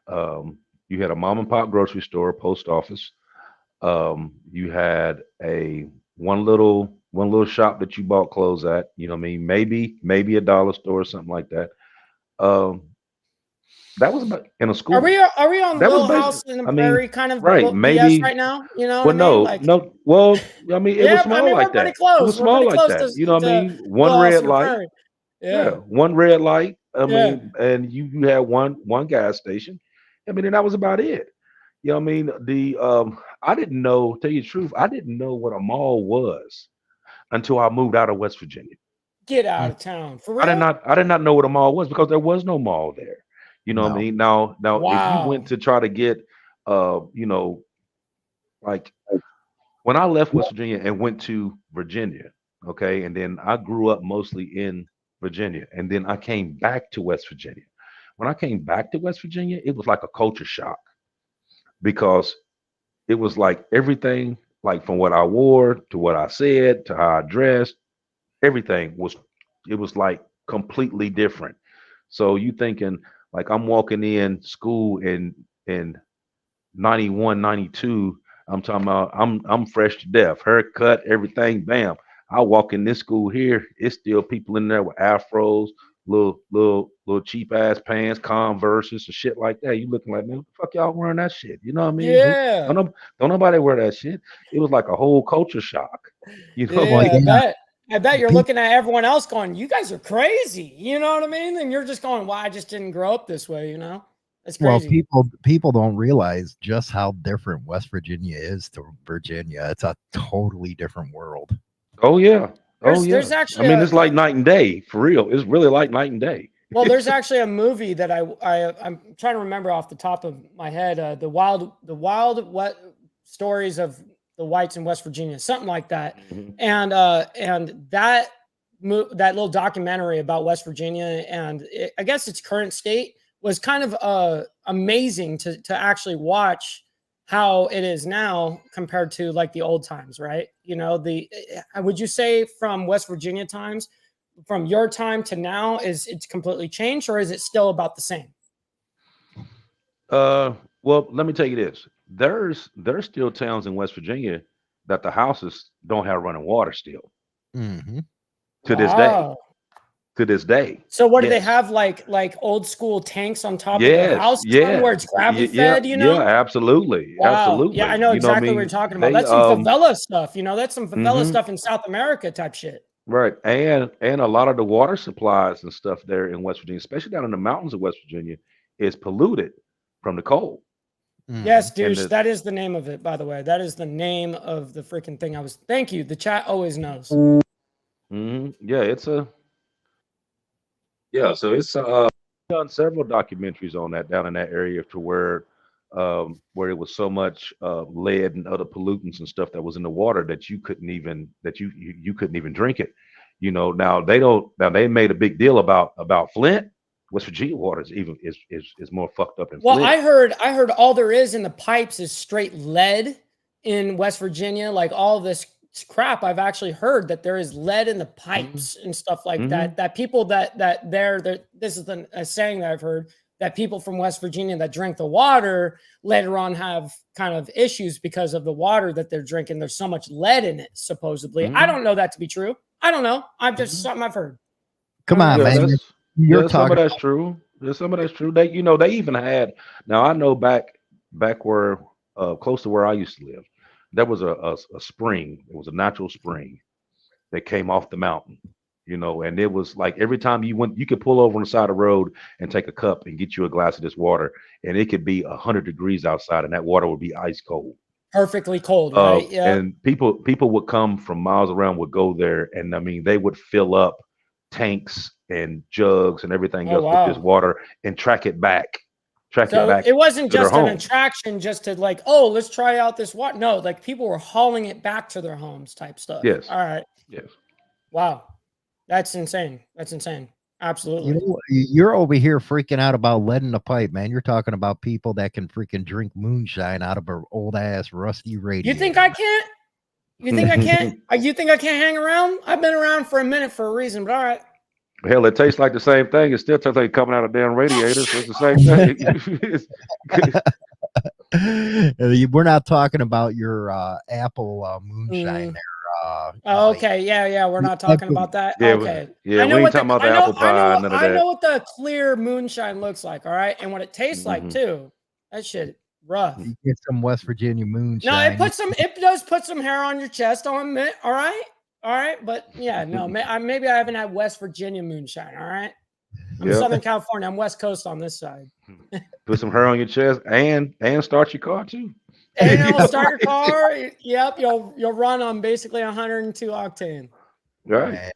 um, you had a mom and pop grocery store, post office. You had a one little shop that you bought clothes at. You know what I mean? Maybe a dollar store or something like that. Um, that was about in a school. Are we on That was Little basically. House in the I mean, Prairie kind of right? BS Maybe. right now? You know what I Well, mean? no, Like, no. Well, I mean, it was yeah, I small mean, like we're pretty that. It close. was We're small pretty like close that. You know what I to mean? One Little House red in the light. Prairie. Yeah, Yeah. one red light. I Yeah. mean, and you had one gas station. I mean, and that was about it. You know what I mean? I didn't know, tell you the truth, I didn't know what a mall was until I moved out of West Virginia. Get out Mm, of town. For real? I did not know what a mall was because there was no mall there. You know what I no. mean? Now if you went Wow. to try to get you know, like when I left West Virginia and went to Virginia, okay, and then I grew up mostly in Virginia, and then I came back to West Virginia. When I came back to West Virginia, it was like a culture shock because it was like everything, like from what I wore to what I said to how I dressed, everything was it was like completely different. So you thinking like I'm walking in school in 91, 92. I'm talking about I'm fresh to death, haircut, everything, bam. I walk in this school here, it's still people in there with afros, little cheap ass pants, Converses and shit like that. You looking like, man, what the fuck y'all wearing that shit? You know what I mean? Yeah. Don't nobody wear that shit. It was like a whole culture shock. You know what Well, I Yeah. mean? yeah. I bet you're People, looking at everyone else going, you guys are crazy. You know what I mean? And you're just going, well, I just didn't grow up this way, you know? That's well, crazy. people don't realize just how different West Virginia is to Virginia. It's a totally different world. Oh yeah. Oh yeah. There's I actually mean, it's like night and day for real. It's really like night and day. well, there's actually a movie that I'm trying to remember off the top of my head. The wild what stories of the whites in West Virginia, something like that. Mhm. And that little documentary about West Virginia and I guess its current state was kind of amazing to actually watch how it is now compared to like the old times, right? You know, the would you say from West Virginia times, from your time to now, is it's completely changed, or is it still about the same? Well, let me tell you this. There's still towns in West Virginia that the houses don't have running water still Hmm. to this day. Wow. To this day. So what do they Yes. have, like old school tanks on top of their Yes. house or something Yeah. where it's gravity Yeah. fed, you Yeah. know? Absolutely. Wow. Yeah, I Absolutely. know You know what I exactly what you're mean? talking about. They That's some favela stuff, you know, that's some favela hmm stuff in South America type shit. right. And a lot of the water supplies and stuff there in West Virginia, especially down in the mountains of West Virginia, is polluted from the coal. Yes, Hmm. And douche. That is the name of it, by the way. That is the name of the freaking thing. Thank you. The chat always knows. yeah, it's a Yeah, so it's done several documentaries on that down in that area to where it was so much lead and other pollutants and stuff that was in the water that you couldn't even you couldn't even drink it. You know, now they made a big deal about Flint. West Virginia water is even is more fucked up than Well, Flint. I heard all there is in the pipes is straight lead in West Virginia. Like all this crap, I've actually heard that there is lead in the hmm pipes and stuff like hmm that. That people that this is a saying that I've heard. that people from West Virginia that drink the water later on have kind of issues because of the water that they're drinking. There's so much lead in it, supposedly. I don't know that to be true. I don't know. I'm just something I've heard. Come on, Yeah, man. that's You're some of talking. that's true. There's some of that's true. They, they even had. Now I know back where close to where I used to live, there was a spring. It was a natural spring that came off the mountain. And it was like every time you went, you could pull over on the side of the road and take a cup and get you a glass of this water, and it could be 100 degrees outside, and that water would be ice cold. Perfectly cold, right? Yeah. And people would come from miles around, would go there, and I mean they would fill up tanks and jugs and everything Oh, else with this wow. water and track it So back it wasn't to their just an homes. attraction just to like, oh, let's try out this water. No, like people were hauling it back to their homes type stuff. Yes, All right. yes. Wow. That's insane. That's insane. Absolutely. You're over here freaking out about lead in the pipe, man. You're talking about people that can freaking drink moonshine out of an old ass rusty radiator. You think I can't? You think I can't? You think I can't hang around? I've been around for a minute for a reason, but all right. Hell, it tastes like the same thing. It still tastes like coming out of damn radiators. So it's the same thing. We're not talking about your apple moonshine there. Oh, okay, yeah, we're not talking about that. Yeah, okay, yeah, I know we ain't what talking about the apple pie, none of I that. know what the clear moonshine looks like. All right, and what it tastes like too. That shit rough. You get some West Virginia moonshine. No, it does put some hair on your chest. I'll admit. All right, but yeah, no, maybe I haven't had West Virginia moonshine. All right, I'm Southern California. I'm West Coast on this side. Put some hair on your chest and start your car too. And it'll start your car. Yep, you'll run on basically 102 octane. Right. Man.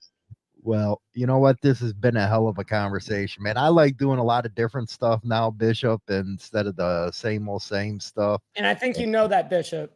Well, you know what? This has been a hell of a conversation, man. I like doing a lot of different stuff now, Bishop, instead of the same old same stuff. And I think you know that, Bishop,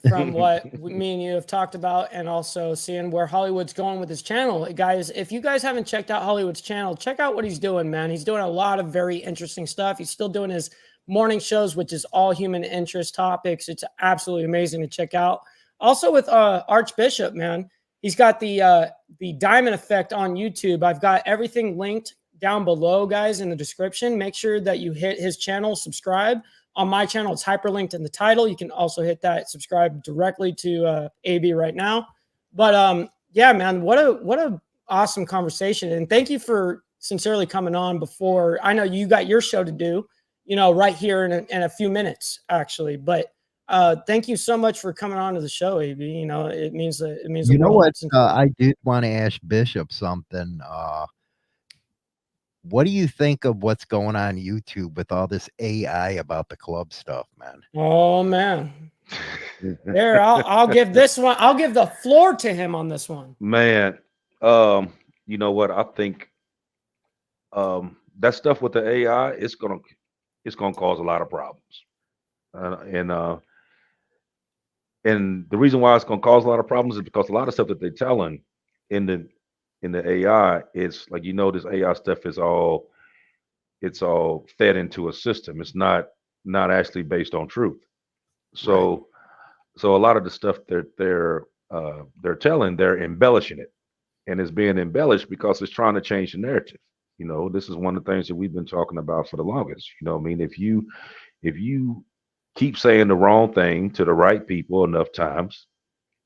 from what me and you have talked about, and also seeing where Hollywood's going with his channel. Guys, if you guys haven't checked out Hollywood's channel, check out what he's doing, man. He's doing a lot of very interesting stuff. He's still doing his morning shows, which is all human interest topics. It's absolutely amazing to check out. Also with Archbishop, man. He's got the Diamond Effect on YouTube. I've got everything linked down below, guys, in the description. Make sure that you hit his channel, subscribe. On my channel, it's hyperlinked in the title. You can also hit that subscribe directly to AB right now. But yeah, man, what a awesome conversation. And thank you for sincerely coming on before. I know you got your show to do, right here in a few minutes, actually. But thank you so much for coming on to the show, AB. It means you know what? I did want to ask Bishop something. What do you think of what's going on YouTube with all this AI about the club stuff, man? Oh man, there. I'll give this one. I'll give the floor to him on this one. Man, you know what? I think that stuff with the AI, it's gonna cause a lot of problems, and the reason why it's going to cause a lot of problems is because a lot of stuff that they're telling in the AI, it's like, this AI stuff is all fed into a system. It's not actually based on truth. So a lot of the stuff they're telling, they're embellishing it, and it's being embellished because it's trying to change the narrative. This is one of the things that we've been talking about for the longest. I mean, if you keep saying the wrong thing to the right people enough times,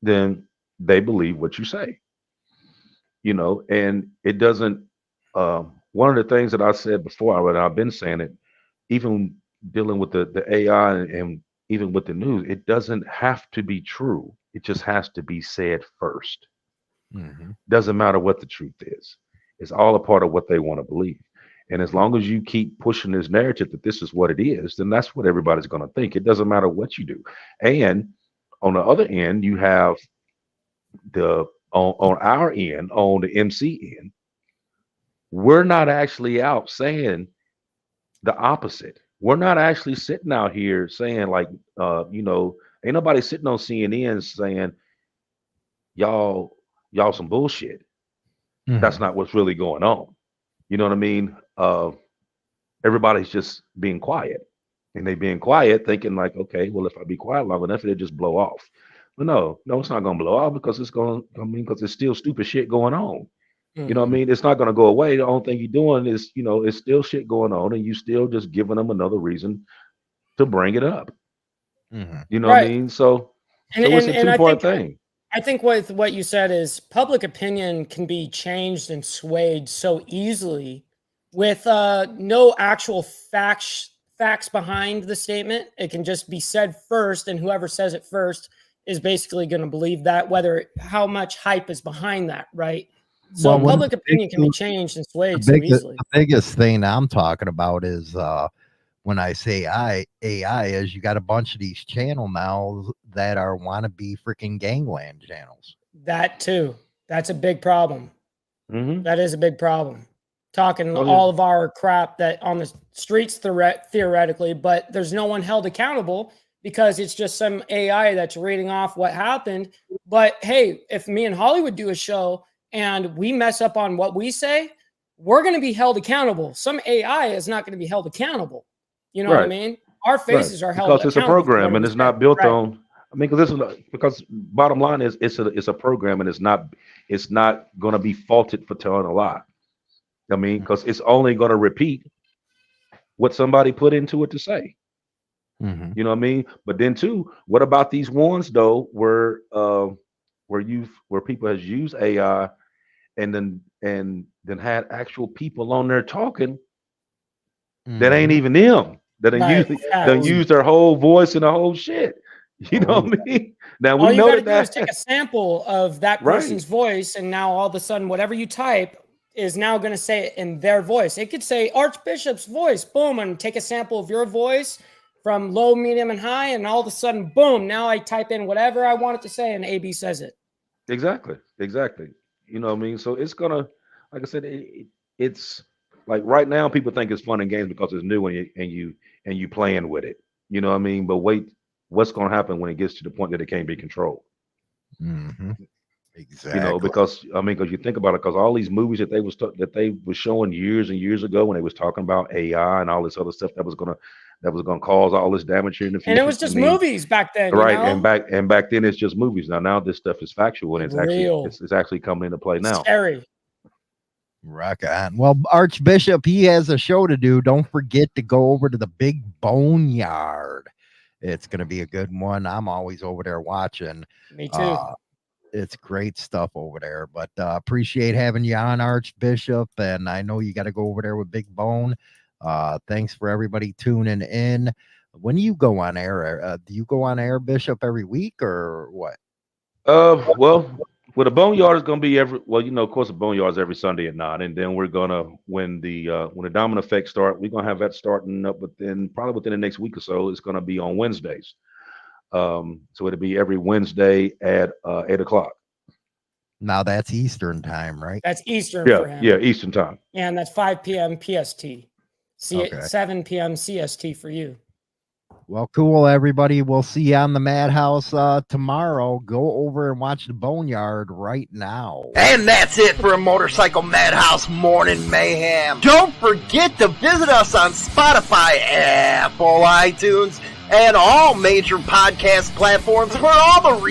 then they believe what you say. And it doesn't. One of the things that I said before, and I've been saying it, even dealing with the AI and even with the news, it doesn't have to be true. It just has to be said first. Doesn't matter what the truth is. It's all a part of what they want to believe. And as long as you keep pushing this narrative that this is what it is, then that's what everybody's going to think. It doesn't matter what you do. And on the other end, you have on our end, on the MC end, we're not actually out saying the opposite. We're not actually sitting out here saying like, ain't nobody sitting on CNN saying y'all some bullshit. That's not what's really going on. You know what I mean? Everybody's just being quiet, and they being quiet, thinking like, okay, well, if I be quiet long enough, it'll just blow off. But no, it's not going to blow off because it's going to mean because there's still stupid shit going on. You know what I mean? It's not going to go away. The only thing you're doing is, it's still shit going on, and you still just giving them another reason to bring it up. Mhm. You know what I Right. mean? So And it's a and two-part thing. I think with what you said is public opinion can be changed and swayed so easily with no actual facts behind the statement. It can just be said first, and whoever says it first is basically going to believe that, whether how much hype is behind that, right? So Well, public opinion can be changed and swayed so easily. the biggest thing I'm talking about is when I say AI is you got a bunch of these channel now that are wannabe freaking gangland channels. That too. That's a big problem. Mm-hmm. That is a big problem. Talking Oh, all yeah. of our crap that on the streets theoretically, but there's no one held accountable because it's just some AI that's reading off what happened. But hey, if me and Hollywood do a show and we mess up on what we say, we're going to be held accountable. Some AI is not going to be held accountable. You know what I Right. mean? Our Right. faces are held Because it's a accountable for program what and we it's say. not built Right. on. I mean, because bottom line is it's a program and it's not going to be faulted for telling a lie. I mean, because it's only going to repeat what somebody put into it to say. Mhm. You know what I mean? But then too, what about these ones though, where people has used AI and then had actual people on there talking that ain't Mhm. even them. That Right. Oh, use their whole voice and the whole shit. You know oh, what I mean? Now All we you know got to do is that take a sample of that right. person's voice, and now all of a sudden, whatever you type is now going to say it in their voice. It could say Archbishop's voice, boom, and take a sample of your voice from low, medium, and high, and all of a sudden, boom, now I type in whatever I want it to say, and AB says it. Exactly. You know what I mean? So it's gonna, like I said, it's like right now people think it's fun and games because it's new and you playing with it. You know what I mean? But wait, what's gonna happen when it gets to the point that it can't be controlled? mhm. You know, Exactly. because I mean, because you think about it, because all these movies that they was showing years and years ago when they was talking about AI and all this other stuff that was gonna cause all this damage here in the And it future. was I just mean, movies back then, you right, know? and back then it's just movies. Now this stuff is factual and Real, it's actually coming into play now. scary. Rock on. Well, Archbishop, he has a show to do. Don't forget to go over to the Big Boneyard. It's going to be a good one. I'm always over there watching. Me too. It's great stuff over there. But appreciate having you on, Archbishop. And I know you got to go over there with Big Bone. Thanks for everybody tuning in. When do you go on air? Do you go on air, Bishop, every week or what? Well, the boneyard is gonna be of course the boneyard is every Sunday at 9, and then we're gonna when the Diamond Effect start, we're gonna have that starting up probably within the next week or so. It's gonna be on Wednesdays. So it'll be every Wednesday at 8 o'clock. Now that's Eastern time, right? That's Eastern Yeah, for him. yeah, Eastern time. And that's 5 p.m. PST. Okay. 7 p.m. CST for you. Well, cool, everybody. We'll see you on the Madhouse tomorrow. Go over and watch the Boneyard right now. And that's it for a Motorcycle Madhouse Morning Mayhem. Don't forget to visit us on Spotify, Apple, iTunes, and all major podcast platforms for all the